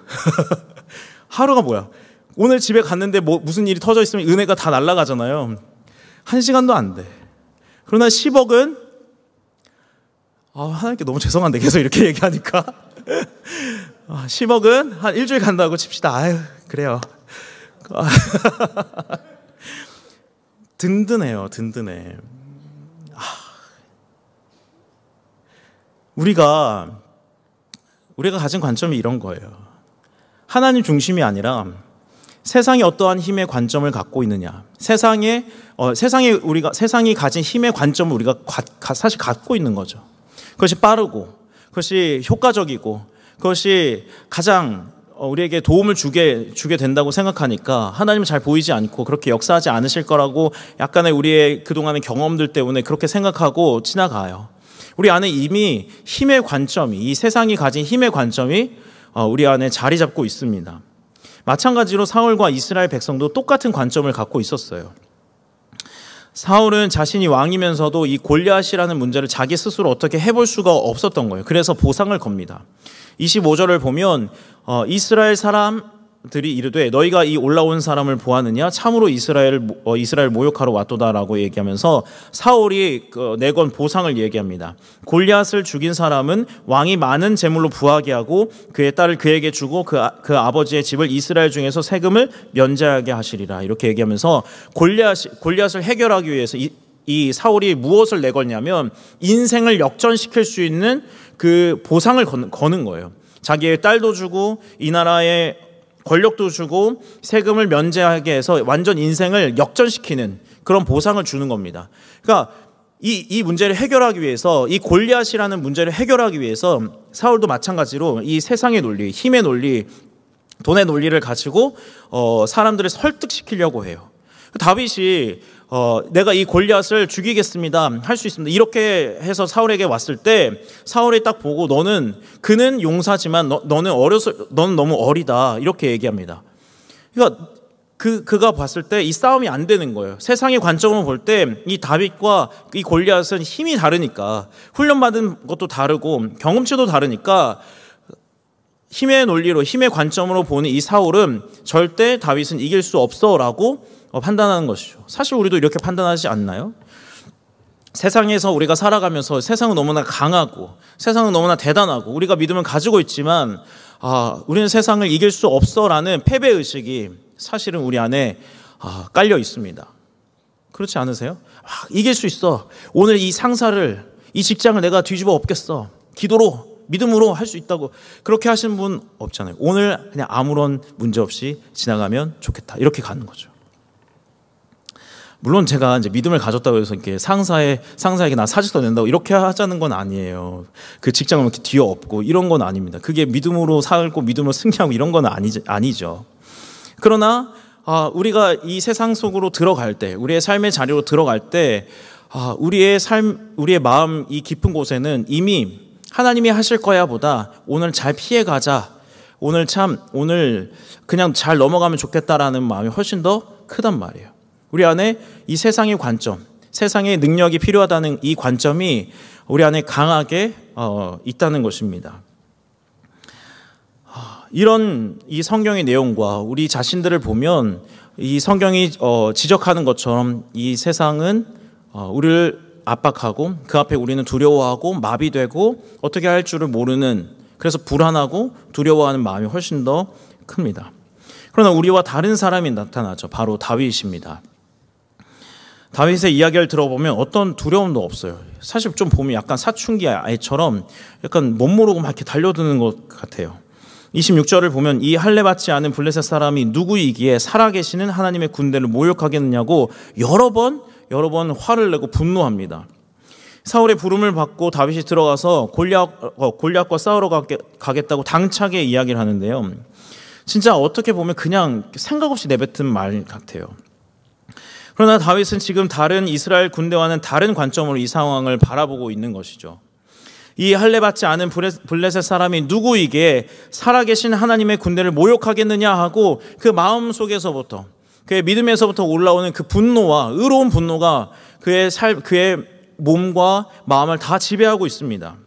하루가 뭐야? 오늘 집에 갔는데 무슨 일이 터져 있으면 은혜가 다 날아가잖아요. 1시간도 안 돼. 그러나 10억은 하나님께 너무 죄송한데 계속 이렇게 얘기하니까 10억은 한 일주일 간다고 칩시다. 그래요. 든든해요. 든든해. 우리가 가진 관점이 이런 거예요. 하나님 중심이 아니라 세상이 어떠한 힘의 관점을 갖고 있느냐. 세상이 가진 힘의 관점을 우리가 사실 갖고 있는 거죠. 그것이 빠르고, 그것이 효과적이고, 그것이 가장 우리에게 도움을 주게 된다고 생각하니까 하나님은 잘 보이지 않고 그렇게 역사하지 않으실 거라고 약간의 우리의 그동안의 경험들 때문에 그렇게 생각하고 지나가요. 우리 안에 이미 힘의 관점이, 이 세상이 가진 힘의 관점이 우리 안에 자리 잡고 있습니다. 마찬가지로 사울과 이스라엘 백성도 똑같은 관점을 갖고 있었어요. 사울은 자신이 왕이면서도 이 골리앗이라는 문제를 자기 스스로 어떻게 해볼 수가 없었던 거예요. 그래서 보상을 겁니다. 25절을 보면 이스라엘 사람들이 이르되 너희가 이 올라온 사람을 보았느냐? 참으로 이스라엘 모욕하러 왔도다라고 얘기하면서 사울이 내건 보상을 얘기합니다. 골리앗을 죽인 사람은 왕이 많은 재물로 부하게 하고 그의 딸을 그에게 주고 그 아버지의 집을 이스라엘 중에서 세금을 면제하게 하시리라. 이렇게 얘기하면서 골리앗을 해결하기 위해서 이 사울이 무엇을 내걸냐면 인생을 역전시킬 수 있는 그 보상을 거는 거예요. 자기의 딸도 주고 이 나라의 권력도 주고 세금을 면제하게 해서 완전 인생을 역전시키는 그런 보상을 주는 겁니다. 그러니까 이 문제를 해결하기 위해서, 이 골리앗이라는 문제를 해결하기 위해서 사울도 마찬가지로 이 세상의 논리, 힘의 논리, 돈의 논리를 가지고 사람들을 설득시키려고 해요. 다윗이 내가 이 골리앗을 죽이겠습니다, 할 수 있습니다, 이렇게 해서 사울에게 왔을 때 사울이 딱 보고 그는 용사지만 너는 너무 어리다, 이렇게 얘기합니다. 그러니까 그가 봤을 때 이 싸움이 안 되는 거예요. 세상의 관점으로 볼 때 이 다윗과 이 골리앗은 힘이 다르니까, 훈련받은 것도 다르고 경험치도 다르니까 힘의 논리로, 힘의 관점으로 보는 이 사울은 절대 다윗은 이길 수 없어라고 판단하는 것이죠. 사실 우리도 이렇게 판단하지 않나요? 세상에서 우리가 살아가면서 세상은 너무나 강하고 세상은 너무나 대단하고 우리가 믿음을 가지고 있지만 우리는 세상을 이길 수 없어라는 패배의식이 사실은 우리 안에 깔려 있습니다. 그렇지 않으세요? 이길 수 있어. 오늘 이 상사를, 이 직장을 내가 뒤집어 엎겠어. 기도로, 믿음으로 할 수 있다고. 그렇게 하시는 분 없잖아요. 오늘 그냥 아무런 문제 없이 지나가면 좋겠다, 이렇게 가는 거죠. 물론 제가 이제 믿음을 가졌다고 해서 이렇게 상사에게 나 사직서 낸다고 이렇게 하자는 건 아니에요. 그 직장을 이렇게 뒤엎고 이런 건 아닙니다. 그게 믿음으로 살고 믿음으로 승리하고 이런 건 아니죠. 그러나 우리가 이 세상 속으로 들어갈 때, 우리의 삶의 자리로 들어갈 때 우리의 삶, 우리의 마음 이 깊은 곳에는 이미 하나님이 하실 거야 보다 오늘 잘 피해가자, 오늘 그냥 잘 넘어가면 좋겠다라는 마음이 훨씬 더 크단 말이에요. 우리 안에 이 세상의 관점, 세상의 능력이 필요하다는 이 관점이 우리 안에 강하게 있다는 것입니다. 이런 이 성경의 내용과 우리 자신들을 보면 이 성경이 지적하는 것처럼 이 세상은 우리를 압박하고 그 앞에 우리는 두려워하고 마비되고 어떻게 할 줄을 모르는, 그래서 불안하고 두려워하는 마음이 훨씬 더 큽니다. 그러나 우리와 다른 사람이 나타나죠. 바로 다윗입니다. 다윗의 이야기를 들어보면 어떤 두려움도 없어요. 사실 좀 보면 약간 사춘기 아이처럼 약간 못 모르고 막 이렇게 달려드는 것 같아요. 26절을 보면 이 할례받지 않은 블레셋 사람이 누구이기에 살아계시는 하나님의 군대를 모욕하겠느냐고 여러 번 화를 내고 분노합니다. 사울의 부름을 받고 다윗이 들어가서 골리앗과 싸우러 가겠다고 당차게 이야기를 하는데요. 진짜 어떻게 보면 그냥 생각 없이 내뱉은 말 같아요. 그러나 다윗은 지금 다른 이스라엘 군대와는 다른 관점으로 이 상황을 바라보고 있는 것이죠. 이 할례받지 않은 블레셋 사람이 누구이기에 살아계신 하나님의 군대를 모욕하겠느냐 하고 그 마음 속에서부터, 그의 믿음에서부터 올라오는 그 분노와 의로운 분노가 그의 몸과 마음을 다 지배하고 있습니다.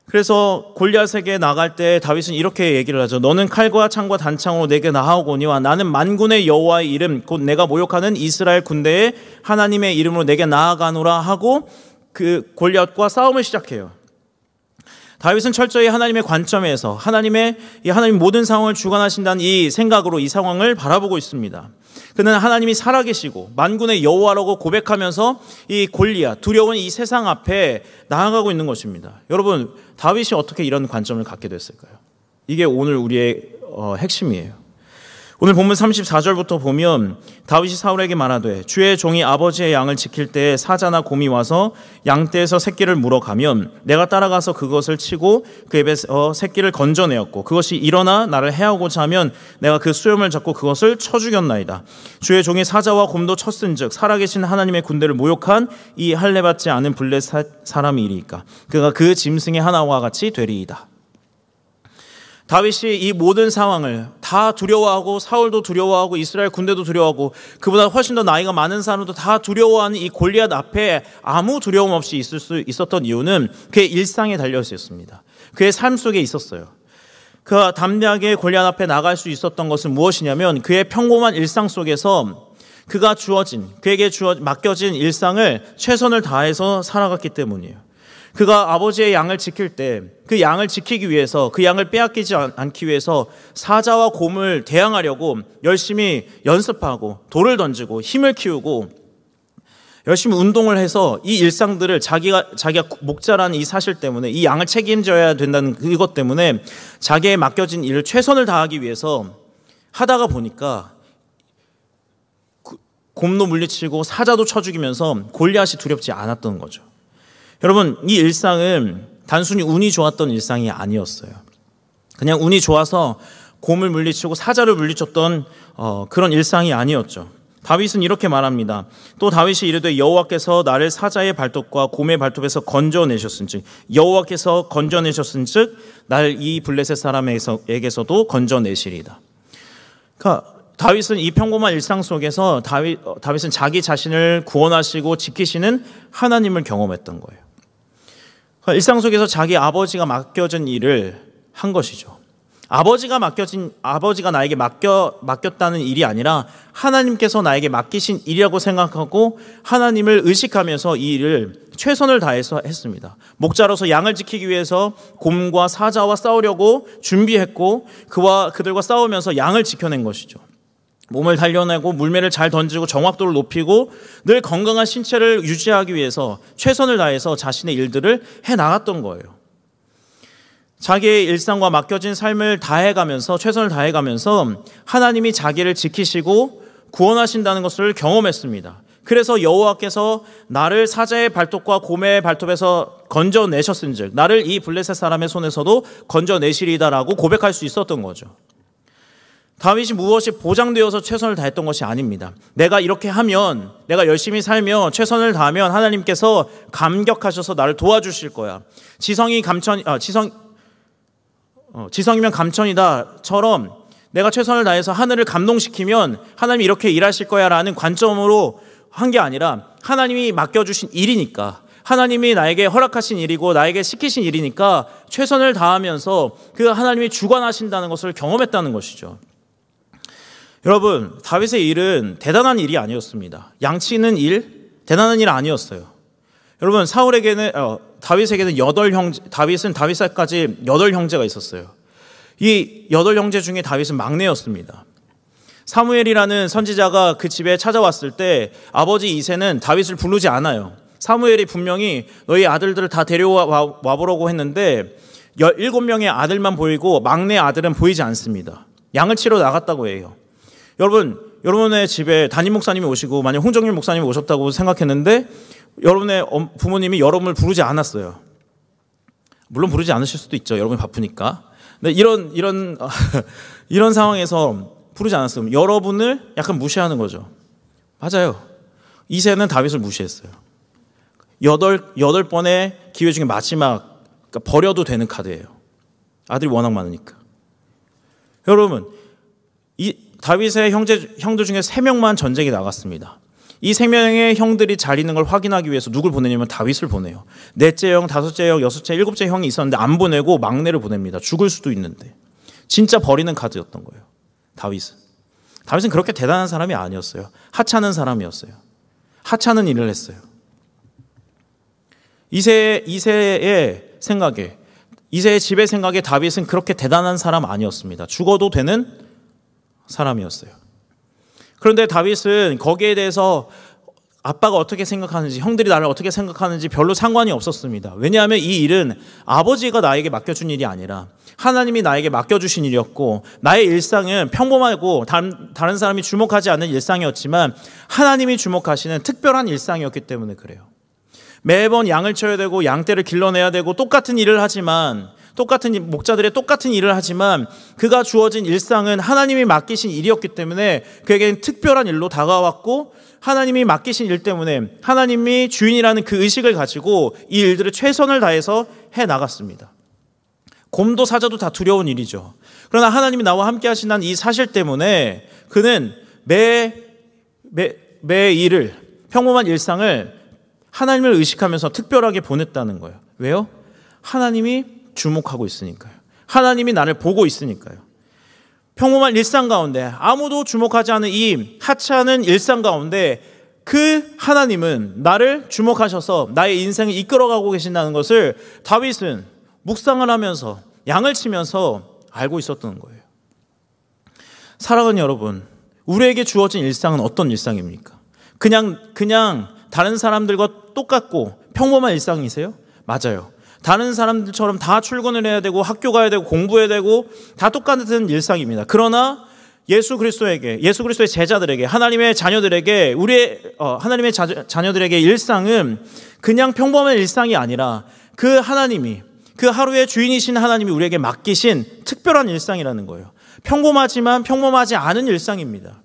그래서 골리앗에게 나갈 때 다윗은 이렇게 얘기를 하죠. 너는 칼과 창과 단창으로 내게 나아오거니와 나는 만군의 여호와의 이름 곧 내가 모욕하는 이스라엘 군대의 하나님의 이름으로 내게 나아가노라 하고 그 골리앗과 싸움을 시작해요. 다윗은 철저히 하나님의 관점에서 하나님 모든 상황을 주관하신다는 이 생각으로 이 상황을 바라보고 있습니다. 그는 하나님이 살아계시고 만군의 여호와라고 고백하면서 이 골리앗, 두려운 이 세상 앞에 나아가고 있는 것입니다. 여러분, 다윗이 어떻게 이런 관점을 갖게 됐을까요? 이게 오늘 우리의 핵심이에요. 오늘 본문 34절부터 보면 다윗이 사울에게 말하되 주의 종이 아버지의 양을 지킬 때 사자나 곰이 와서 양떼에서 새끼를 물어가면 내가 따라가서 그것을 치고 그 입에서 새끼를 건져내었고 그것이 일어나 나를 해하고자 하면 내가 그 수염을 잡고 그것을 쳐 죽였나이다. 주의 종이 사자와 곰도 쳤은즉 살아계신 하나님의 군대를 모욕한 이 할례받지 않은 블레셋 사람이리이까 그가 그 짐승의 하나와 같이 되리이다. 다윗이 이 모든 상황을 다 두려워하고 사울도 두려워하고 이스라엘 군대도 두려워하고 그보다 훨씬 더 나이가 많은 사람도 다 두려워하는 이 골리앗 앞에 아무 두려움 없이 있을 수 있었던 이유는 그의 일상에 달려 있었습니다. 그의 삶 속에 있었어요. 그가 담대하게 골리앗 앞에 나갈 수 있었던 것은 무엇이냐면 그의 평범한 일상 속에서 그에게 맡겨진 일상을 최선을 다해서 살아갔기 때문이에요. 그가 아버지의 양을 지킬 때 그 양을 지키기 위해서, 그 양을 빼앗기지 않기 위해서 사자와 곰을 대항하려고 열심히 연습하고 돌을 던지고 힘을 키우고 열심히 운동을 해서 이 일상들을 자기가 목자라는 이 사실 때문에 이 양을 책임져야 된다는 그것 때문에 자기의 맡겨진 일을 최선을 다하기 위해서 하다가 보니까 곰도 물리치고 사자도 쳐 죽이면서 골리앗이 두렵지 않았던 거죠. 여러분, 이 일상은 단순히 운이 좋았던 일상이 아니었어요. 그냥 운이 좋아서 곰을 물리치고 사자를 물리쳤던 그런 일상이 아니었죠. 다윗은 이렇게 말합니다. 또 다윗이 이르되 여호와께서 나를 사자의 발톱과 곰의 발톱에서 건져내셨은즉 여호와께서 건져내셨은즉 나를 이 블레셋 사람에게서도 건져내시리이다. 그러니까 다윗은 이 평범한 일상 속에서 다윗은 자기 자신을 구원하시고 지키시는 하나님을 경험했던 거예요. 일상 속에서 자기 아버지가 맡겨진 일을 한 것이죠. 아버지가 나에게 맡겼다는 일이 아니라 하나님께서 나에게 맡기신 일이라고 생각하고 하나님을 의식하면서 이 일을 최선을 다해서 했습니다. 목자로서 양을 지키기 위해서 곰과 사자와 싸우려고 준비했고 그들과 싸우면서 양을 지켜낸 것이죠. 몸을 단련하고 물매를 잘 던지고 정확도를 높이고 늘 건강한 신체를 유지하기 위해서 최선을 다해서 자신의 일들을 해나갔던 거예요. 자기의 일상과 맡겨진 삶을 다해가면서 최선을 다해가면서 하나님이 자기를 지키시고 구원하신다는 것을 경험했습니다. 그래서 여호와께서 나를 사자의 발톱과 곰의 발톱에서 건져내셨은즉 나를 이 블레셋 사람의 손에서도 건져내시리다라고 고백할 수 있었던 거죠. 다윗이 무엇이 보장되어서 최선을 다했던 것이 아닙니다. 내가 이렇게 하면, 내가 열심히 살며 최선을 다하면 하나님께서 감격하셔서 나를 도와주실 거야. 지성이면 감천이다처럼 내가 최선을 다해서 하늘을 감동시키면 하나님이 이렇게 일하실 거야 라는 관점으로 한 게 아니라 하나님이 맡겨주신 일이니까, 하나님이 나에게 허락하신 일이고 나에게 시키신 일이니까 최선을 다하면서 그 하나님이 주관하신다는 것을 경험했다는 것이죠. 여러분, 다윗의 일은 대단한 일이 아니었습니다. 양치는 일, 대단한 일 아니었어요. 여러분, 다윗에게는 다윗은 다윗까지 8형제가 있었어요. 이 8형제 중에 다윗은 막내였습니다. 사무엘이라는 선지자가 그 집에 찾아왔을 때 아버지 이새는 다윗을 부르지 않아요. 사무엘이 분명히 너희 아들들을 다 데려와 보라고 했는데 17명의 아들만 보이고 막내 아들은 보이지 않습니다. 양을 치러 나갔다고 해요. 여러분의 집에 담임 목사님이 오시고 만약 홍정일 목사님이 오셨다고 생각했는데 여러분의 부모님이 여러분을 부르지 않았어요. 물론 부르지 않으실 수도 있죠. 여러분이 바쁘니까. 근데 이런 상황에서 부르지 않았으면 여러분을 약간 무시하는 거죠. 맞아요. 이새는 다윗을 무시했어요. 8번의 기회 중에 마지막, 그러니까 버려도 되는 카드예요. 아들이 워낙 많으니까. 여러분, 다윗의 형들 중에 3명만 전쟁에 나갔습니다. 이 3명의 형들이 잘 있는 걸 확인하기 위해서 누굴 보내냐면 다윗을 보내요. 4째 형, 5째 형, 6째, 7째 형이 있었는데 안 보내고 막내를 보냅니다. 죽을 수도 있는데. 진짜 버리는 카드였던 거예요. 다윗은 그렇게 대단한 사람이 아니었어요. 하찮은 사람이었어요. 하찮은 일을 했어요. 이새의 집의 생각에 다윗은 그렇게 대단한 사람 아니었습니다. 죽어도 되는 사람이었어요. 그런데 다윗은 거기에 대해서 아빠가 어떻게 생각하는지, 형들이 나를 어떻게 생각하는지 별로 상관이 없었습니다. 왜냐하면 이 일은 아버지가 나에게 맡겨준 일이 아니라 하나님이 나에게 맡겨주신 일이었고, 나의 일상은 평범하고 다른 사람이 주목하지 않는 일상이었지만 하나님이 주목하시는 특별한 일상이었기 때문에 그래요. 매번 양을 쳐야 되고 양떼를 길러내야 되고 똑같은 목자들의 똑같은 일을 하지만 그가 주어진 일상은 하나님이 맡기신 일이었기 때문에 그에게는 특별한 일로 다가왔고, 하나님이 맡기신 일 때문에 하나님이 주인이라는 그 의식을 가지고 이 일들을 최선을 다해서 해나갔습니다. 곰도 사자도 다 두려운 일이죠. 그러나 하나님이 나와 함께 하신다는 이 사실 때문에 그는 매 일을, 평범한 일상을 하나님을 의식하면서 특별하게 보냈다는 거예요. 왜요? 하나님이 주목하고 있으니까요. 하나님이 나를 보고 있으니까요. 평범한 일상 가운데, 아무도 주목하지 않은 이 하찮은 일상 가운데 그 하나님은 나를 주목하셔서 나의 인생을 이끌어가고 계신다는 것을 다윗은 묵상을 하면서 양을 치면서 알고 있었던 거예요. 사랑하는 여러분, 우리에게 주어진 일상은 어떤 일상입니까? 그냥 다른 사람들과 똑같고 평범한 일상이세요? 맞아요. 다른 사람들처럼 다 출근을 해야 되고 학교 가야 되고 공부해야 되고 다 똑같은 일상입니다. 그러나 예수 그리스도의 제자들에게, 하나님의 자녀들에게, 하나님의 자녀들에게 일상은 그냥 평범한 일상이 아니라 그 하나님이, 그 하루의 주인이신 하나님이 우리에게 맡기신 특별한 일상이라는 거예요. 평범하지만 평범하지 않은 일상입니다.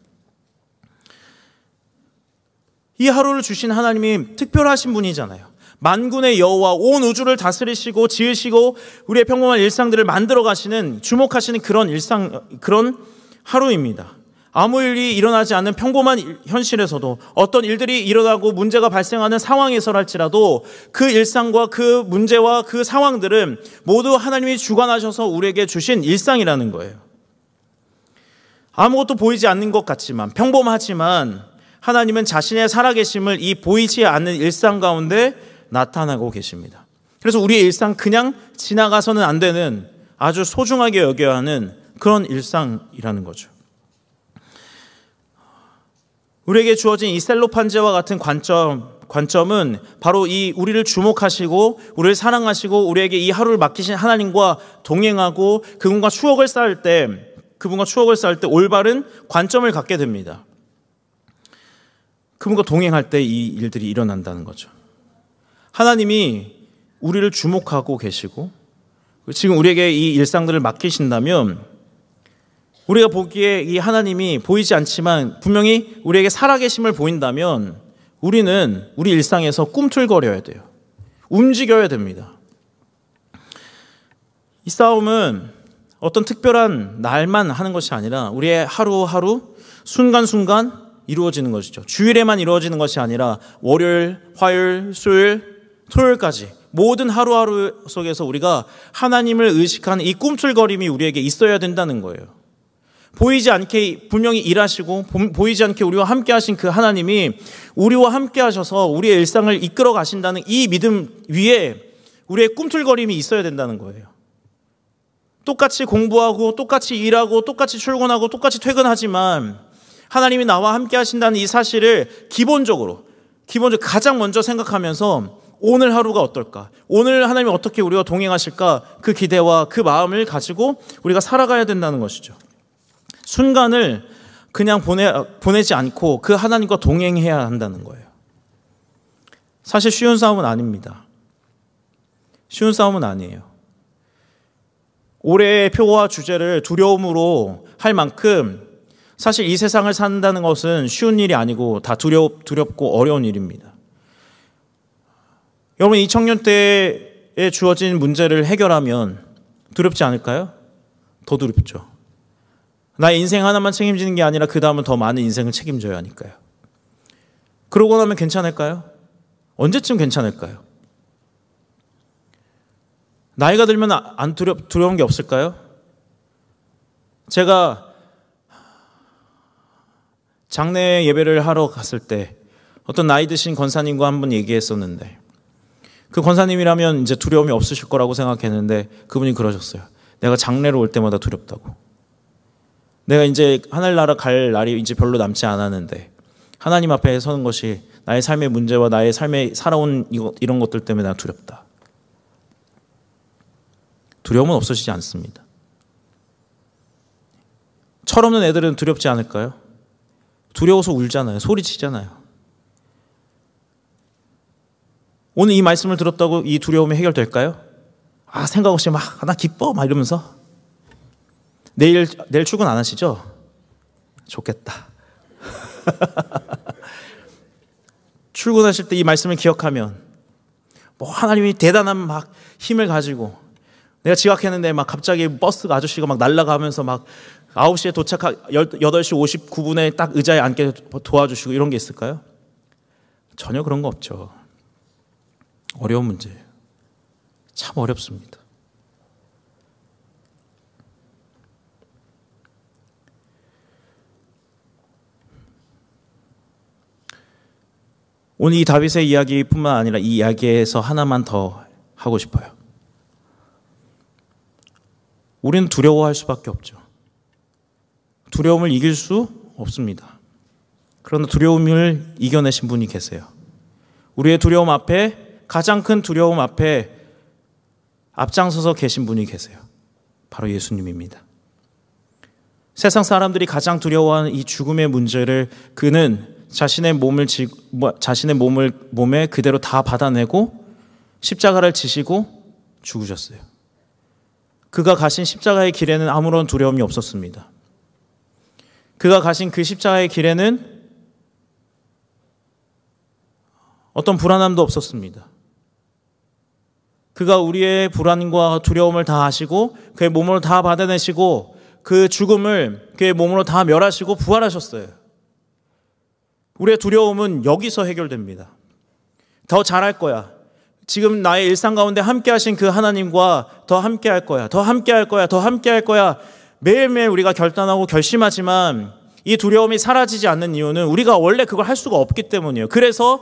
이 하루를 주신 하나님이 특별하신 분이잖아요. 만군의 여호와, 온 우주를 다스리시고 지으시고 우리의 평범한 일상들을 만들어 가시는, 주목하시는 그런 하루입니다. 아무 일이 일어나지 않는 평범한 현실에서도, 어떤 일들이 일어나고 문제가 발생하는 상황에서랄지라도 그 일상과 그 문제와 그 상황들은 모두 하나님이 주관하셔서 우리에게 주신 일상이라는 거예요. 아무것도 보이지 않는 것 같지만, 평범하지만 하나님은 자신의 살아계심을 이 보이지 않는 일상 가운데 나타나고 계십니다. 그래서 우리의 일상, 그냥 지나가서는 안 되는, 아주 소중하게 여겨야 하는 그런 일상이라는 거죠. 우리에게 주어진 이 셀로판지와 같은 관점은 바로 이 우리를 주목하시고 우리를 사랑하시고 우리에게 이 하루를 맡기신 하나님과 동행하고 그분과 추억을 쌓을 때 올바른 관점을 갖게 됩니다. 그분과 동행할 때 이 일들이 일어난다는 거죠. 하나님이 우리를 주목하고 계시고 지금 우리에게 이 일상들을 맡기신다면 우리가 보기에 이 하나님이 보이지 않지만 분명히 우리에게 살아계심을 보인다면 우리는 우리 일상에서 꿈틀거려야 돼요. 움직여야 됩니다. 이 싸움은 어떤 특별한 날만 하는 것이 아니라 우리의 하루하루 순간순간 이루어지는 것이죠. 주일에만 이루어지는 것이 아니라 월요일, 화요일, 수요일, 토요일까지 모든 하루하루 속에서 우리가 하나님을 의식하는 이 꿈틀거림이 우리에게 있어야 된다는 거예요. 보이지 않게 분명히 일하시고 보이지 않게 우리와 함께 하신 그 하나님이 우리와 함께 하셔서 우리의 일상을 이끌어 가신다는 이 믿음 위에 우리의 꿈틀거림이 있어야 된다는 거예요. 똑같이 공부하고 똑같이 일하고 똑같이 출근하고 똑같이 퇴근하지만 하나님이 나와 함께 하신다는 이 사실을 기본적으로 가장 먼저 생각하면서 오늘 하루가 어떨까? 오늘 하나님이 어떻게 우리와 동행하실까? 그 기대와 그 마음을 가지고 우리가 살아가야 된다는 것이죠. 순간을 그냥 보내지 않고 그 하나님과 동행해야 한다는 거예요. 사실 쉬운 싸움은 아닙니다. 쉬운 싸움은 아니에요. 올해의 표와 주제를 두려움으로 할 만큼 사실 이 세상을 산다는 것은 쉬운 일이 아니고 다 두렵고 어려운 일입니다. 여러분, 이 청년 때에 주어진 문제를 해결하면 두렵지 않을까요? 더 두렵죠. 나의 인생 하나만 책임지는 게 아니라 그 다음은 더 많은 인생을 책임져야 하니까요. 그러고 나면 괜찮을까요? 언제쯤 괜찮을까요? 나이가 들면 안 두려운 게 없을까요? 제가 장례 예배를 하러 갔을 때 어떤 나이 드신 권사님과 한번 얘기했었는데 그 권사님이라면 이제 두려움이 없으실 거라고 생각했는데 그분이 그러셨어요. 내가 장례로 올 때마다 두렵다고. 내가 이제 하늘나라 갈 날이 이제 별로 남지 않았는데 하나님 앞에 서는 것이 나의 삶의 문제와 나의 삶에 살아온 이런 것들 때문에 난 두렵다. 두려움은 없어지지 않습니다. 철없는 애들은 두렵지 않을까요? 두려워서 울잖아요. 소리치잖아요. 오늘 이 말씀을 들었다고 이 두려움이 해결될까요? 생각 없이 나 기뻐 이러면서 내일 출근 안 하시죠? 좋겠다. 출근하실 때 이 말씀을 기억하면 하나님이 대단한 힘을 가지고 내가 지각했는데 갑자기 버스 아저씨가 날아가면서 9시에 8시 59분에 딱 의자에 앉게 도와주시고 이런 게 있을까요? 전혀 그런 거 없죠. 어려운 문제예요. 참 어렵습니다. 오늘 이 다윗의 이야기뿐만 아니라 이 이야기에서 하나만 더 하고 싶어요. 우리는 두려워할 수밖에 없죠. 두려움을 이길 수 없습니다. 그러나 두려움을 이겨내신 분이 계세요. 우리의 두려움 앞에, 가장 큰 두려움 앞에 앞장서서 계신 분이 계세요. 바로 예수님입니다. 세상 사람들이 가장 두려워하는 이 죽음의 문제를 그는 자신의 몸에 그대로 다 받아내고 십자가를 지시고 죽으셨어요. 그가 가신 십자가의 길에는 아무런 두려움이 없었습니다. 그가 가신 그 십자가의 길에는 어떤 불안함도 없었습니다. 그가 우리의 불안과 두려움을 다 아시고 그의 몸으로 다 받아내시고 그 죽음을 그의 몸으로 다 멸하시고 부활하셨어요. 우리의 두려움은 여기서 해결됩니다. 더 잘할 거야. 지금 나의 일상 가운데 함께 하신 그 하나님과 더 함께 할 거야. 더 함께 할 거야. 더 함께 할 거야. 매일매일 우리가 결단하고 결심하지만 이 두려움이 사라지지 않는 이유는 우리가 원래 그걸 할 수가 없기 때문이에요. 그래서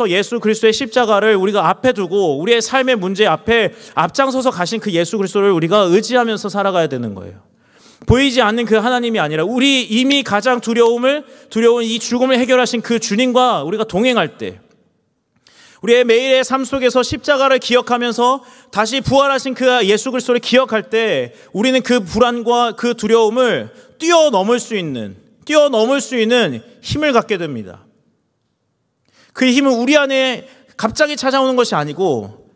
예수 그리스도의 십자가를 우리가 앞에 두고 우리의 삶의 문제 앞에 앞장서서 가신 그 예수 그리스도를 우리가 의지하면서 살아가야 되는 거예요. 보이지 않는 그 하나님이 아니라 우리 이미 가장 두려운 이 죽음을 해결하신 그 주님과 우리가 동행할 때 우리의 매일의 삶 속에서 십자가를 기억하면서 다시 부활하신 그 예수 그리스도를 기억할 때 우리는 그 불안과 그 두려움을 뛰어넘을 수 있는 힘을 갖게 됩니다. 그 힘은 우리 안에 갑자기 찾아오는 것이 아니고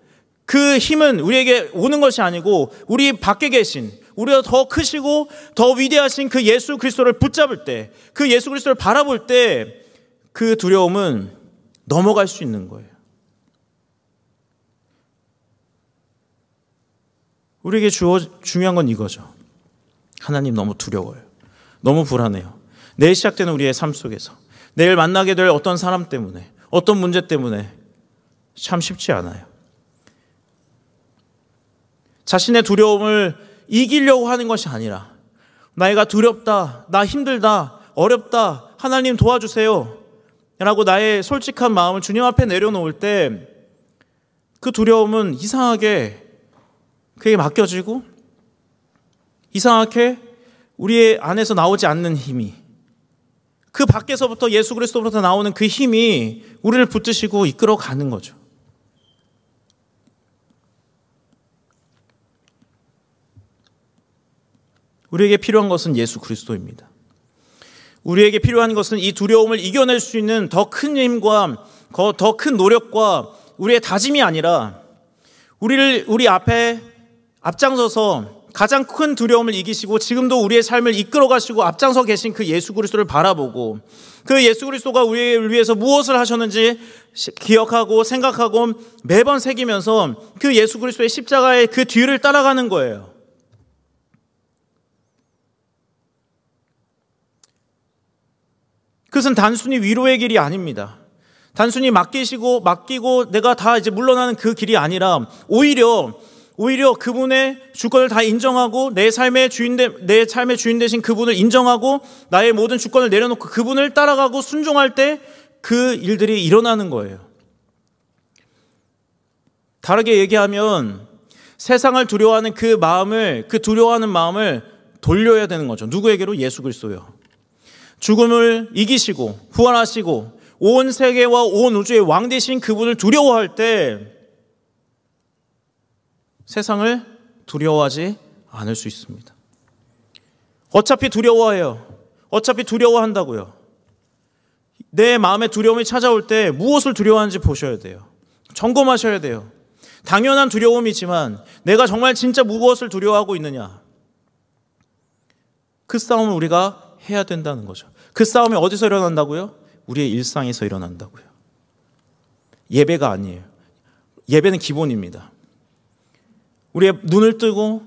그 힘은 우리에게 오는 것이 아니고 우리 밖에 계신 우리가 더 크시고 더 위대하신 그 예수 그리스도를 붙잡을 때, 그 예수 그리스도를 바라볼 때 그 두려움은 넘어갈 수 있는 거예요. 우리에게 중요한 건 이거죠. 하나님 너무 두려워요. 너무 불안해요. 내일 시작되는 우리의 삶 속에서, 내일 만나게 될 어떤 사람 때문에, 어떤 문제 때문에 참 쉽지 않아요. 자신의 두려움을 이기려고 하는 것이 아니라, 나이가 두렵다, 나 힘들다, 어렵다, 하나님 도와주세요 라고 나의 솔직한 마음을 주님 앞에 내려놓을 때 그 두려움은 이상하게 그에게 맡겨지고, 이상하게 우리의 안에서 나오지 않는 힘이, 그 밖에서부터 예수 그리스도로부터 나오는 그 힘이 우리를 붙드시고 이끌어가는 거죠. 우리에게 필요한 것은 예수 그리스도입니다. 우리에게 필요한 것은 이 두려움을 이겨낼 수 있는 더 큰 힘과 더 큰 노력과 우리의 다짐이 아니라, 우리 앞에 앞장서서 가장 큰 두려움을 이기시고 지금도 우리의 삶을 이끌어 가시고 앞장서 계신 그 예수 그리스도를 바라보고, 그 예수 그리스도가 우리를 위해서 무엇을 하셨는지 기억하고 생각하고 매번 새기면서 그 예수 그리스도의 십자가의 그 뒤를 따라가는 거예요. 그것은 단순히 위로의 길이 아닙니다. 단순히 맡기고 내가 다 이제 물러나는 그 길이 아니라, 오히려 그분의 주권을 다 인정하고 내 삶의 주인 되신 그분을 인정하고 나의 모든 주권을 내려놓고 그분을 따라가고 순종할 때 그 일들이 일어나는 거예요. 다르게 얘기하면 세상을 두려워하는 그 두려워하는 마음을 돌려야 되는 거죠. 누구에게로? 예수 그리스도요. 죽음을 이기시고 부활하시고 온 세계와 온 우주의 왕 되신 그분을 두려워할 때 세상을 두려워하지 않을 수 있습니다. 어차피 두려워해요. 어차피 두려워한다고요. 내 마음에 두려움이 찾아올 때 무엇을 두려워하는지 보셔야 돼요. 점검하셔야 돼요. 당연한 두려움이지만 내가 정말 진짜 무엇을 두려워하고 있느냐, 그 싸움을 우리가 해야 된다는 거죠. 그 싸움이 어디서 일어난다고요? 우리의 일상에서 일어난다고요. 예배가 아니에요. 예배는 기본입니다. 우리의 눈을 뜨고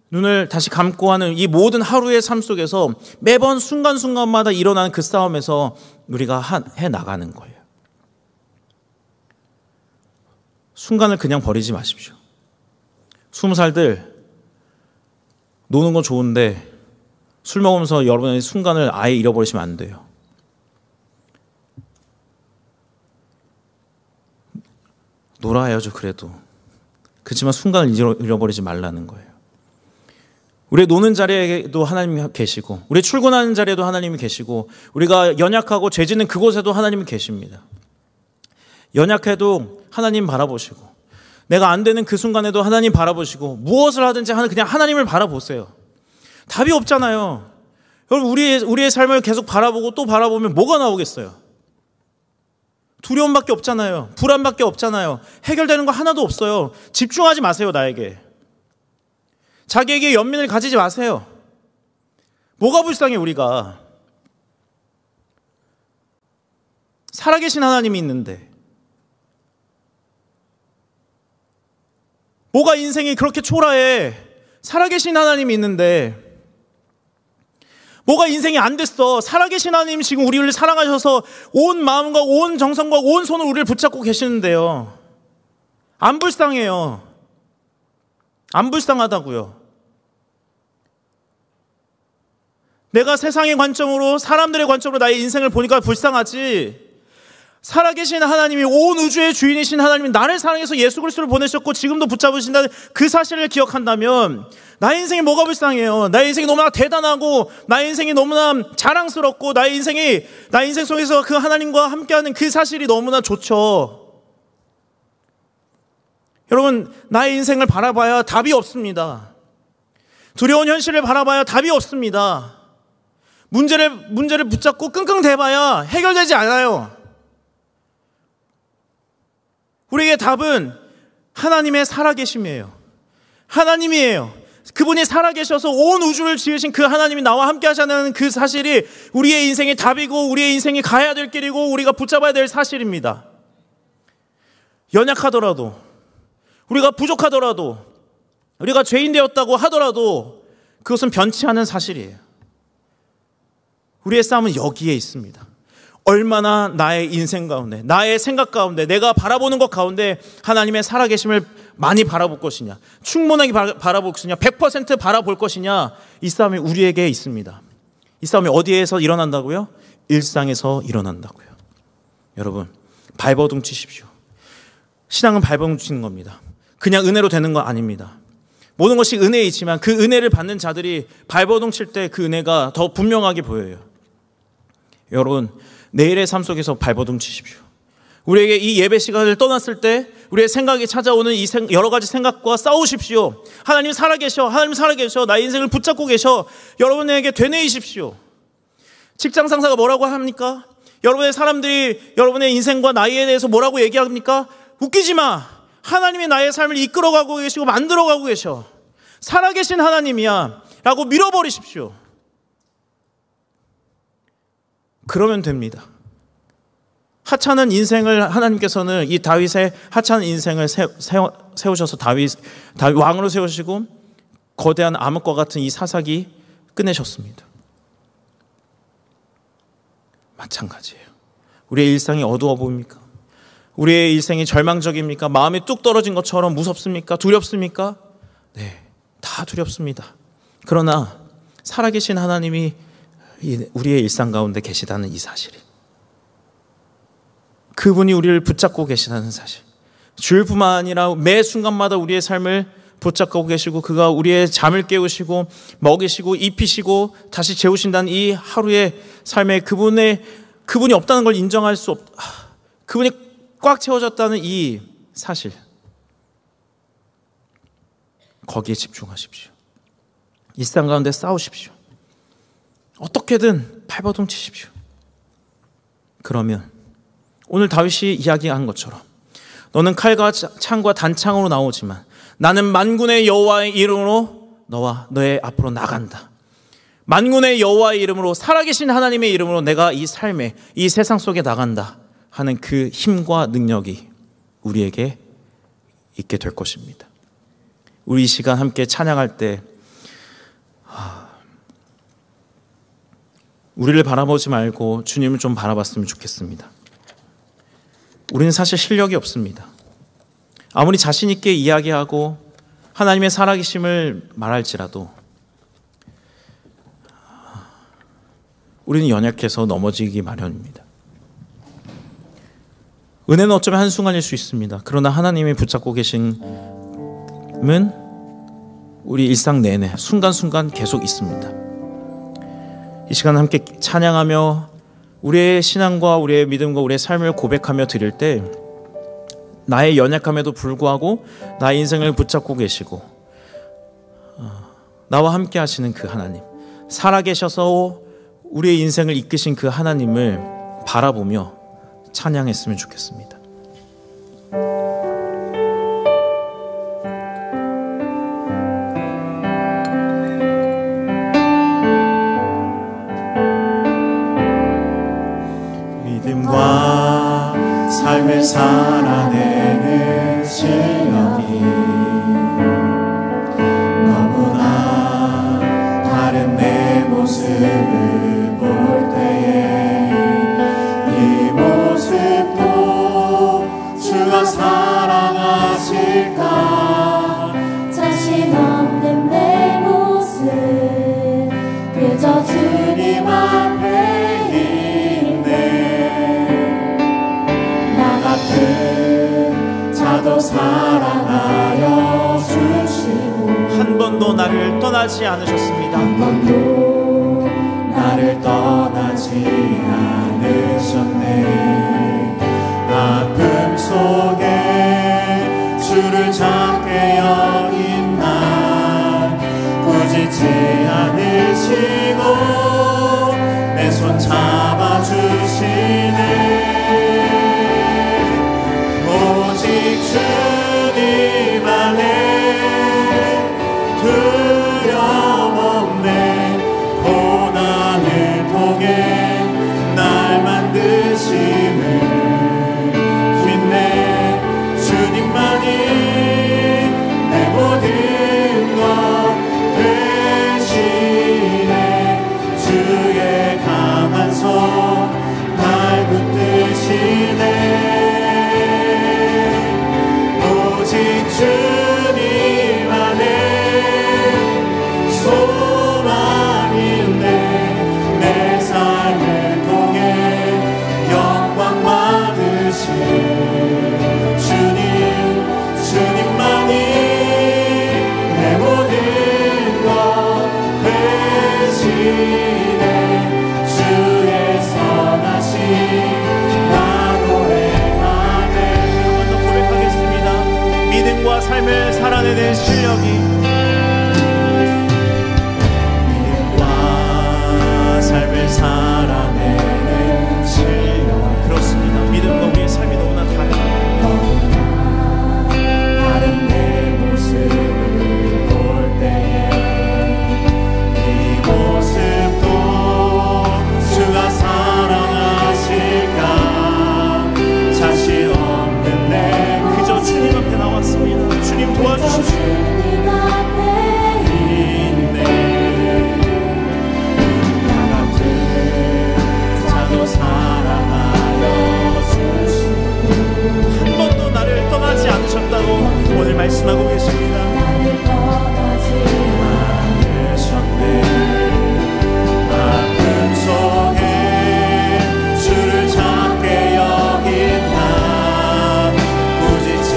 눈을 다시 감고 하는 이 모든 하루의 삶 속에서 매번 순간순간마다 일어나는 그 싸움에서 우리가 해나가는 거예요. 순간을 그냥 버리지 마십시오. 20살들 노는 건 좋은데 술 먹으면서 여러분의 순간을 아예 잃어버리시면 안 돼요. 놀아야죠, 그래도. 그렇지만 순간을 잃어버리지 말라는 거예요. 우리 노는 자리에도 하나님이 계시고, 우리 출근하는 자리에도 하나님이 계시고, 우리가 연약하고 죄 짓는 그곳에도 하나님이 계십니다. 연약해도 하나님 바라보시고, 내가 안 되는 그 순간에도 하나님 바라보시고, 무엇을 하든지 그냥 하나님을 바라보세요. 답이 없잖아요. 여러분, 우리의 삶을 계속 바라보고 또 바라보면 뭐가 나오겠어요? 두려움밖에 없잖아요. 불안밖에 없잖아요. 해결되는 거 하나도 없어요. 집중하지 마세요, 나에게. 자기에게 연민을 가지지 마세요. 뭐가 불쌍해, 우리가. 살아계신 하나님이 있는데. 뭐가 인생이 그렇게 초라해. 살아계신 하나님이 있는데. 뭐가 인생이 안 됐어. 살아계신 하나님 지금 우리를 사랑하셔서 온 마음과 온 정성과 온 손을 우리를 붙잡고 계시는데요. 안 불쌍해요. 안 불쌍하다고요. 내가 세상의 관점으로, 사람들의 관점으로 나의 인생을 보니까 불쌍하지, 살아계신 하나님이, 온 우주의 주인이신 하나님이 나를 사랑해서 예수 그리스도를 보내셨고 지금도 붙잡으신다는 그 사실을 기억한다면 나의 인생이 뭐가 불쌍해요. 나의 인생이 너무나 대단하고, 나의 인생이 너무나 자랑스럽고, 나의 인생 속에서 그 하나님과 함께하는 그 사실이 너무나 좋죠. 여러분, 나의 인생을 바라봐야 답이 없습니다. 두려운 현실을 바라봐야 답이 없습니다. 문제를 붙잡고 끙끙 대봐야 해결되지 않아요. 우리에게 답은 하나님의 살아계심이에요. 하나님이에요. 그분이 살아계셔서 온 우주를 지으신 그 하나님이 나와 함께 하자는 그 사실이 우리의 인생의 답이고 우리의 인생이 가야 될 길이고 우리가 붙잡아야 될 사실입니다. 연약하더라도, 우리가 부족하더라도, 우리가 죄인 되었다고 하더라도 그것은 변치 않은 사실이에요. 우리의 싸움은 여기에 있습니다. 얼마나 나의 인생 가운데, 나의 생각 가운데, 내가 바라보는 것 가운데 하나님의 살아계심을 많이 바라볼 것이냐, 충분하게 바라볼 것이냐, 100% 바라볼 것이냐, 이 싸움이 우리에게 있습니다. 이 싸움이 어디에서 일어난다고요? 일상에서 일어난다고요. 여러분, 발버둥 치십시오. 신앙은 발버둥 치는 겁니다. 그냥 은혜로 되는 거 아닙니다. 모든 것이 은혜에 있지만 그 은혜를 받는 자들이 발버둥 칠 때 그 은혜가 더 분명하게 보여요. 여러분, 내일의 삶 속에서 발버둥 치십시오. 우리에게 이 예배 시간을 떠났을 때 우리의 생각이 찾아오는 이 여러 가지 생각과 싸우십시오. 하나님 살아계셔, 하나님 살아계셔, 나의 인생을 붙잡고 계셔. 여러분에게 되뇌이십시오. 직장 상사가 뭐라고 합니까? 여러분의 사람들이 여러분의 인생과 나이에 대해서 뭐라고 얘기합니까? 웃기지 마. 하나님이 나의 삶을 이끌어가고 계시고 만들어가고 계셔. 살아계신 하나님이야 라고 밀어버리십시오. 그러면 됩니다. 하찮은 인생을 하나님께서는 이 다윗의 하찮은 인생을 세우셔서 다윗 왕으로 세우시고 거대한 암흑과 같은 이 사사기 끝내셨습니다. 마찬가지예요. 우리의 일상이 어두워 보입니까? 우리의 일생이 절망적입니까? 마음이 뚝 떨어진 것처럼 무섭습니까? 두렵습니까? 네, 다 두렵습니다. 그러나 살아계신 하나님이 우리의 일상 가운데 계시다는 이 사실이, 그분이 우리를 붙잡고 계시다는 사실, 주일 뿐만 아니라 매 순간마다 우리의 삶을 붙잡고 계시고 그가 우리의 잠을 깨우시고 먹이시고 입히시고 다시 재우신다는 이 하루의 삶에 그분이 없다는 걸 인정할 수 그분이 꽉 채워졌다는 이 사실, 거기에 집중하십시오. 일상 가운데 싸우십시오. 어떻게든 발버둥 치십시오. 그러면 오늘 다윗이 이야기한 것처럼 너는 칼과 창과 단창으로 나오지만 나는 만군의 여호와의 이름으로 너와 너의 앞으로 나간다. 만군의 여호와의 이름으로, 살아계신 하나님의 이름으로 내가 이 삶에, 이 세상 속에 나간다 하는 그 힘과 능력이 우리에게 있게 될 것입니다. 우리 이 시간 함께 찬양할 때 우리를 바라보지 말고 주님을 좀 바라봤으면 좋겠습니다. 우리는 사실 실력이 없습니다. 아무리 자신 있게 이야기하고 하나님의 살아계심을 말할지라도 우리는 연약해서 넘어지기 마련입니다. 은혜는 어쩌면 한순간일 수 있습니다. 그러나 하나님이 붙잡고 계심은 우리 일상 내내 순간순간 계속 있습니다. 이 시간 함께 찬양하며 우리의 신앙과 우리의 믿음과 우리의 삶을 고백하며 드릴 때 나의 연약함에도 불구하고 나의 인생을 붙잡고 계시고 나와 함께 하시는 그 하나님, 살아계셔서 우리의 인생을 이끄신 그 하나님을 바라보며 찬양했으면 좋겠습니다. 믿음과 삶을 살아내는 실력이 너무나 다른 내 모습을 볼 때에 이 모습도 주가 사랑하실까. 자신 없는 내 모습 그저 주님 앞에 있네. 나 같은 자도 사랑하여 주시고 한 번도 나를 떠나지 않으셨습니다. 한 번도 나를 떠나지 않으셨네. 아픔 속에 주를 잡게 여긴 날 꾸짖지 않으시고 내 손 잡아주시네. 오직 주님 안에 주님만이 내 모든 것 되시네. 주의 강한 손 날 붙드시네. 오직 주님 안에 소망인데 내 삶을 통해 영광 받으신 주님만이 내 모든 것 되시네. 주의 선하신 나로 행하네. 한 번 더 고백하겠습니다. 믿음과 삶을 살아내는 실력이, 믿음과 삶을 살아내는 실력. 그렇습니다. 믿음과 우리의 삶이 너무나 다른 내 모습을 볼 때에 이 모습도 주가 사랑하실까. 자신 없는 내 그저 주님 앞에 나왔습니다. 주님 도와주십시오. 주님 앞에 있네. 나 같은 자도 사랑하여 주시고 한 번도 나를 떠나지 않으셨다고 오늘 말씀하고 계십니다. 나를 떠나지 않으셨네. 아픔 속에 주를 찾게 여긴 나 부지치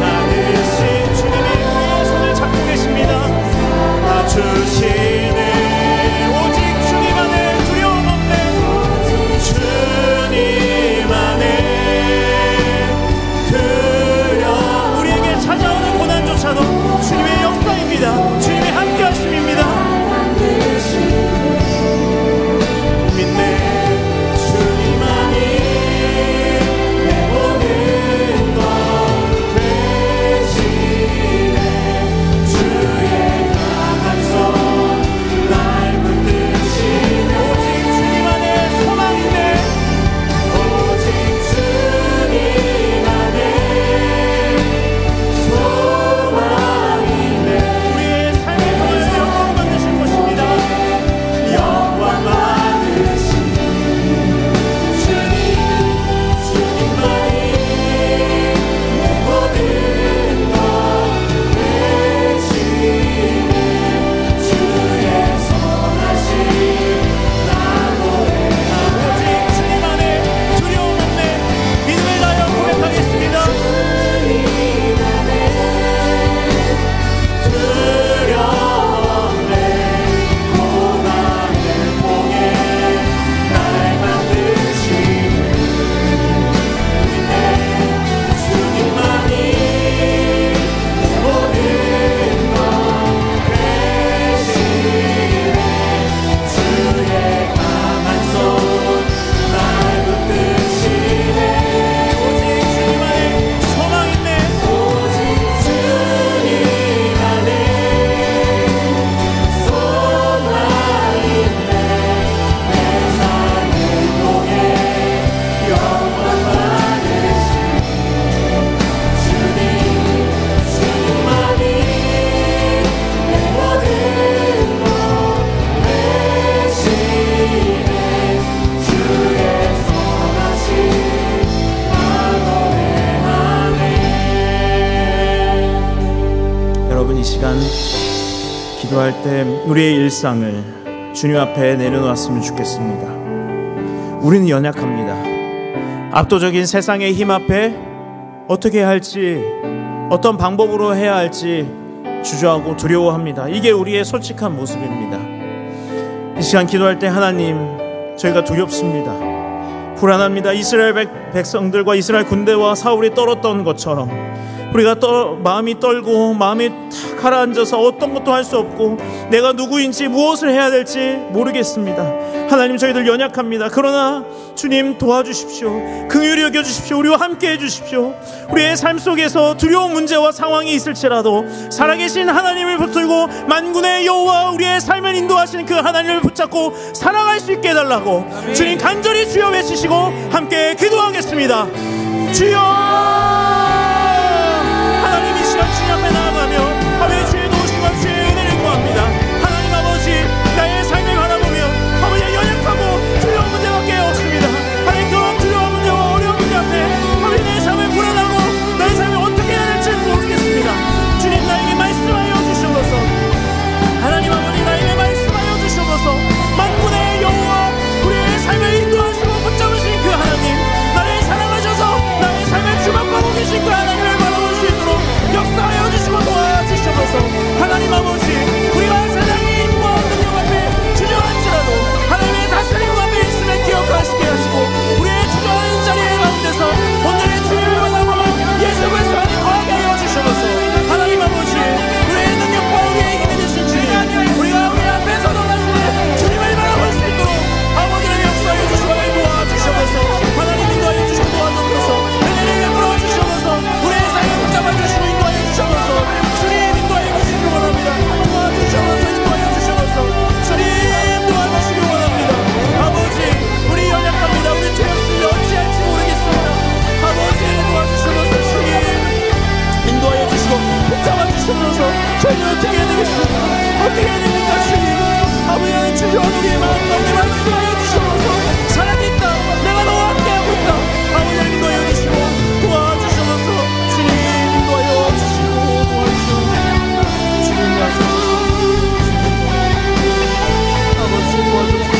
않으신 주님이 우리의 손을 잡고 계십니다. 주시네. 오직 주님 안에 두려움 없네. 주님 안에 우리에게 찾아오는 고난조차도 주님의 역사입니다. 주님의 함께 하심입니다. 믿네. 주님만이 내 모든 것 되시네. 주의 강한 손 날 붙드시네. 오직 주님 안에 소망이네. 오직 주님 안에 소망이네. 우리의 삶을 통하여 영광 받으실 것입니다. 영광 받으신 주님만이 내 모든 것 되시네. 주의 선하신 나로 행하네. 오직 주님 안에 두려움 없네. 믿음을 다하여 고백하겠습니다. 주님 안에 두려움 없네. 고난을 통해 날 만드시네. 주님만이 내 모든 것 되시네. 주의 강한 손 날 붙드시네. 오직 주님 안에 소망 있네. 오직 주님 안에 소망 있네. 내 삶을 통해 영광 받으신 주님만이 내 모든 것 되시네. 주의 선하신 나로 행하네. 여러분, 이 시간 기도할 때 우리의 일상을 주님 앞에 내려놓았으면 좋겠습니다. 우리는 연약합니다. 압도적인 세상의 힘 앞에 어떻게 해야 할지, 어떤 방법으로 해야 할지 주저하고 두려워합니다. 이게 우리의 솔직한 모습입니다. 이 시간 기도할 때 하나님, 저희가 두렵습니다. 불안합니다. 이스라엘 백성들과 이스라엘 군대와 사울이 떨었던 것처럼 우리가 마음이 떨고 마음이 탁 가라앉아서 어떤 것도 할 수 없고 내가 누구인지 무엇을 해야 될지 모르겠습니다. 하나님, 저희들 연약합니다. 그러나 주님 도와주십시오. 긍휼히 여겨주십시오. 우리와 함께 해주십시오. 우리의 삶 속에서 두려운 문제와 상황이 있을지라도 살아계신 하나님을 붙들고 만군의 여호와 우리의 삶을 인도하시는 그 하나님을 붙잡고 살아갈 수 있게 해달라고 주님 간절히 주여 외치시고 함께 기도하겠습니다. 주여 주셔서 저희는 어떻게 해야 되겠습니까? 어떻게 해야 됩니까 주님? 아버지 하나님 주여 우리의 마음 가운데 말씀하여 주셔서 살아있다 내가 너와 함께하고 있다 아버지 하나님 인도하여 주시고 도와주셔서 주님 인도하여 주시고 도와주셔서 주님 말씀 아버지 도와주셔서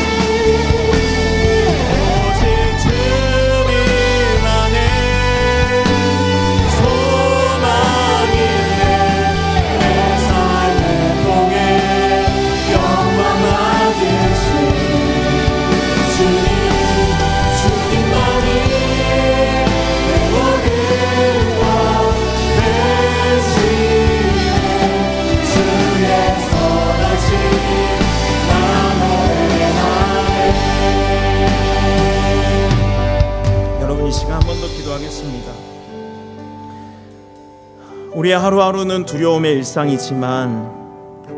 우리의 하루하루는 두려움의 일상이지만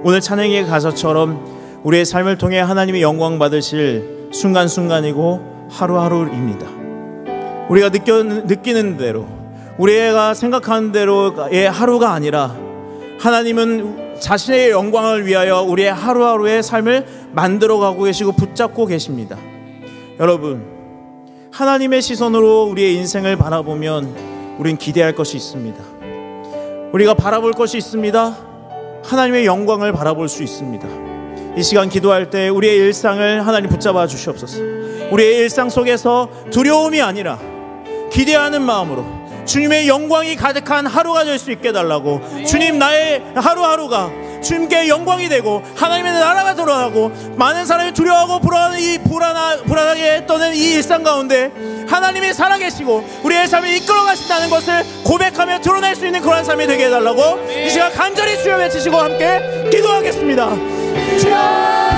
오늘 찬양의 가사처럼 우리의 삶을 통해 하나님의 영광 받으실 순간순간이고 하루하루입니다. 우리가 느끼는 대로 우리가 생각하는 대로의 하루가 아니라 하나님은 자신의 영광을 위하여 우리의 하루하루의 삶을 만들어가고 계시고 붙잡고 계십니다. 여러분, 하나님의 시선으로 우리의 인생을 바라보면 우린 기대할 것이 있습니다. 우리가 바라볼 것이 있습니다. 하나님의 영광을 바라볼 수 있습니다. 이 시간 기도할 때 우리의 일상을 하나님 붙잡아 주시옵소서. 우리의 일상 속에서 두려움이 아니라 기대하는 마음으로 주님의 영광이 가득한 하루가 될 수 있게 해달라고, 주님 나의 하루하루가 주님께 영광이 되고 하나님의 나라가 돌아가고 많은 사람이 두려워하고 불안하게 떠는 이 일상 가운데 하나님이 살아계시고 우리의 삶을 이끌어 가신다는 것을 고백하며 드러낼 수 있는 그런 삶이 되게 해달라고 이 시간 간절히 주여 외치시고 함께 기도하겠습니다. 주여!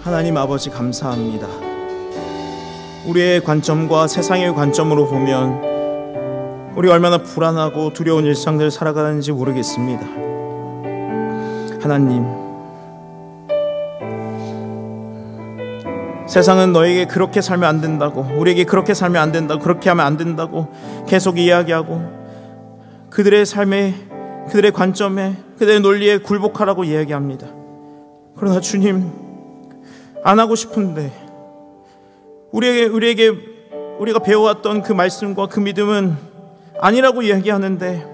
하나님 아버지 감사합니다. 우리의 관점과 세상의 관점으로 보면 우리 얼마나 불안하고 두려운 일상들을 살아가는지 모르겠습니다. 하나님, 세상은 너에게 그렇게 살면 안 된다고, 우리에게 그렇게 살면 안 된다고, 그렇게 하면 안 된다고 계속 이야기하고 그들의 삶에, 그들의 관점에, 그들의 논리에 굴복하라고 이야기합니다. 그러나 주님, 안 하고 싶은데 우리가 배워왔던 그 말씀과 그 믿음은 아니라고 이야기하는데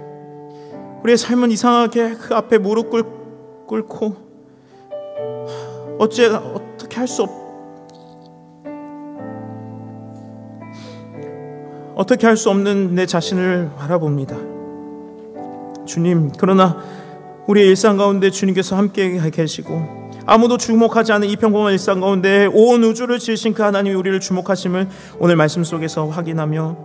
우리의 삶은 이상하게 그 앞에 무릎 꿇고 어떻게 할 수 없는 내 자신을 바라봅니다. 주님, 그러나 우리의 일상 가운데 주님께서 함께 계시고 아무도 주목하지 않은 이 평범한 일상 가운데 온 우주를 지으신 그 하나님이 우리를 주목하심을 오늘 말씀 속에서 확인하며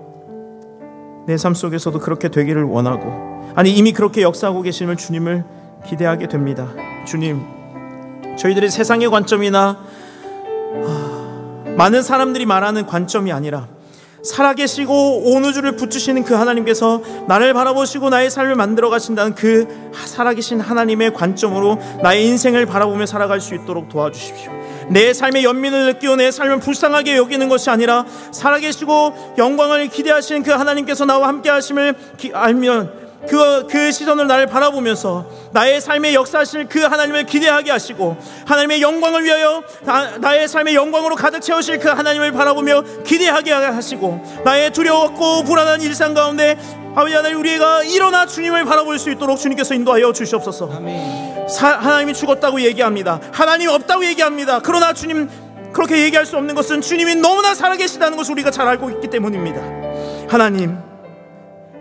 내 삶 속에서도 그렇게 되기를 원하고, 아니 이미 그렇게 역사하고 계심을 주님을 기대하게 됩니다. 주님, 저희들의 세상의 관점이나 많은 사람들이 말하는 관점이 아니라 살아계시고 온 우주를 붙드시는 그 하나님께서 나를 바라보시고 나의 삶을 만들어 가신다는 그 살아계신 하나님의 관점으로 나의 인생을 바라보며 살아갈 수 있도록 도와주십시오. 내 삶의 연민을 느끼고 내 삶을 불쌍하게 여기는 것이 아니라 살아계시고 영광을 기대하시는 그 하나님께서 나와 함께 하심을 알면 그 시선을 나를 바라보면서 나의 삶의 역사하실 그 하나님을 기대하게 하시고 하나님의 영광을 위하여 나의 삶의 영광으로 가득 채우실 그 하나님을 바라보며 기대하게 하시고 나의 두려웠고 불안한 일상 가운데 아버지 하나님 우리가 일어나 주님을 바라볼 수 있도록 주님께서 인도하여 주시옵소서. 하나님이 죽었다고 얘기합니다. 하나님 없다고 얘기합니다. 그러나 주님 그렇게 얘기할 수 없는 것은 주님이 너무나 살아계시다는 것을 우리가 잘 알고 있기 때문입니다. 하나님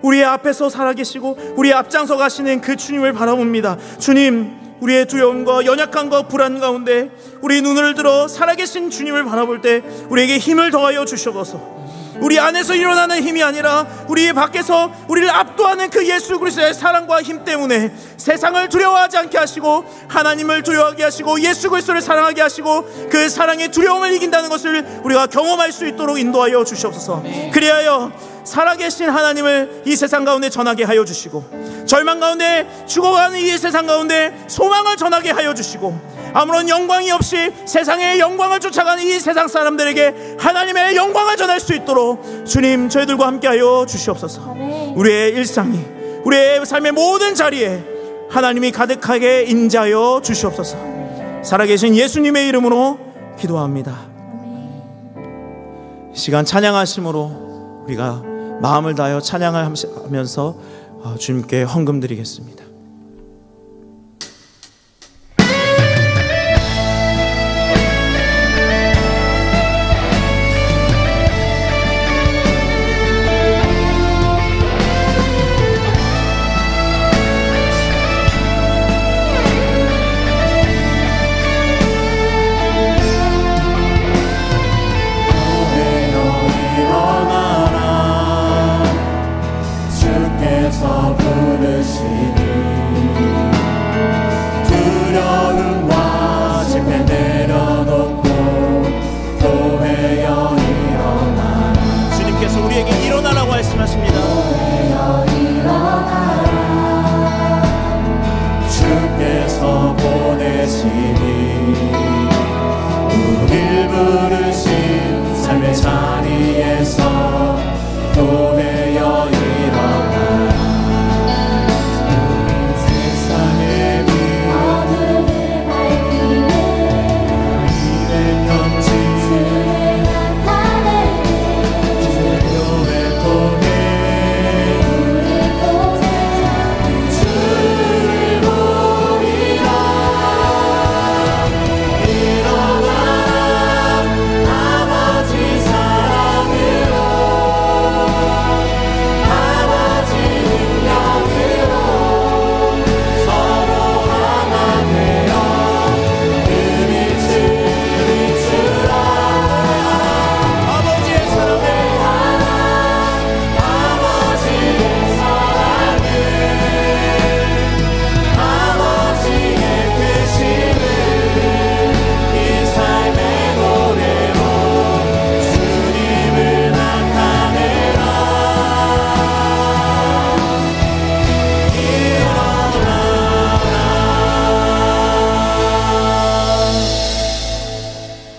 우리의 앞에서 살아계시고 우리의 앞장서 가시는 그 주님을 바라봅니다. 주님 우리의 두려움과 연약함과 불안 가운데 우리 눈을 들어 살아계신 주님을 바라볼 때 우리에게 힘을 더하여 주시옵소서. 우리 안에서 일어나는 힘이 아니라 우리 밖에서 우리를 압도하는 그 예수 그리스도의 사랑과 힘 때문에 세상을 두려워하지 않게 하시고 하나님을 두려워하게 하시고 예수 그리스도를 사랑하게 하시고 그 사랑의 두려움을 이긴다는 것을 우리가 경험할 수 있도록 인도하여 주시옵소서. 그리하여 살아계신 하나님을 이 세상 가운데 전하게 하여 주시고 절망 가운데 죽어가는 이 세상 가운데 소망을 전하게 하여 주시고 아무런 영광이 없이 세상의 영광을 쫓아가는 이 세상 사람들에게 하나님의 영광을 전할 수 있도록 주님 저희들과 함께하여 주시옵소서. 우리의 일상이 우리의 삶의 모든 자리에 하나님이 가득하게 임재하여 주시옵소서. 살아계신 예수님의 이름으로 기도합니다. 이 시간 찬양하심으로 우리가 마음을 다하여 찬양을 하면서 주님께 헌금 드리겠습니다.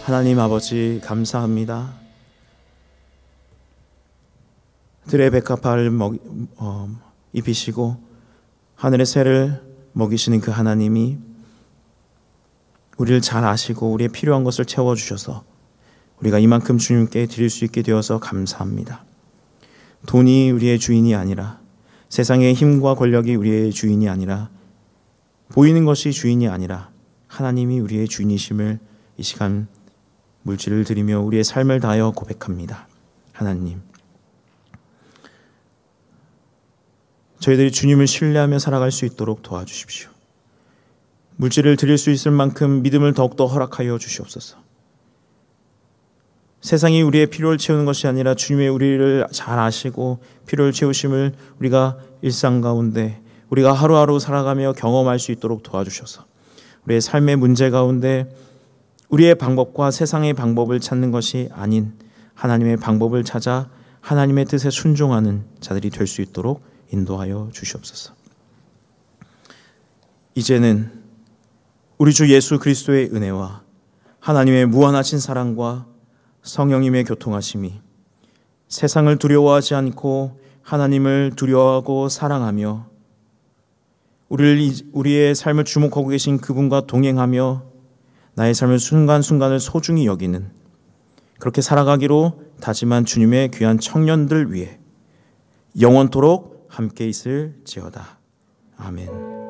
하나님 아버지 감사합니다. 들의 백합화를 입히시고 하늘의 새를 먹이시는 그 하나님이 우리를 잘 아시고 우리의 필요한 것을 채워주셔서 우리가 이만큼 주님께 드릴 수 있게 되어서 감사합니다. 돈이 우리의 주인이 아니라 세상의 힘과 권력이 우리의 주인이 아니라 보이는 것이 주인이 아니라 하나님이 우리의 주인이심을 이 시간 물질을 드리며 우리의 삶을 다하여 고백합니다. 하나님, 저희들이 주님을 신뢰하며 살아갈 수 있도록 도와주십시오. 물질을 드릴 수 있을 만큼 믿음을 더욱더 허락하여 주시옵소서. 세상이 우리의 필요를 채우는 것이 아니라 주님의 우리를 잘 아시고 필요를 채우심을 우리가 일상 가운데 우리가 하루하루 살아가며 경험할 수 있도록 도와주셔서 우리의 삶의 문제 가운데 우리의 방법과 세상의 방법을 찾는 것이 아닌 하나님의 방법을 찾아 하나님의 뜻에 순종하는 자들이 될 수 있도록 인도하여 주시옵소서. 이제는 우리 주 예수 그리스도의 은혜와 하나님의 무한하신 사랑과 성령님의 교통하심이 세상을 두려워하지 않고 하나님을 두려워하고 사랑하며 우리의 삶을 주목하고 계신 그분과 동행하며 나의 삶을 순간순간을 소중히 여기는 그렇게 살아가기로 다짐한 주님의 귀한 청년들 위해 영원토록 함께 있을지어다. 아멘.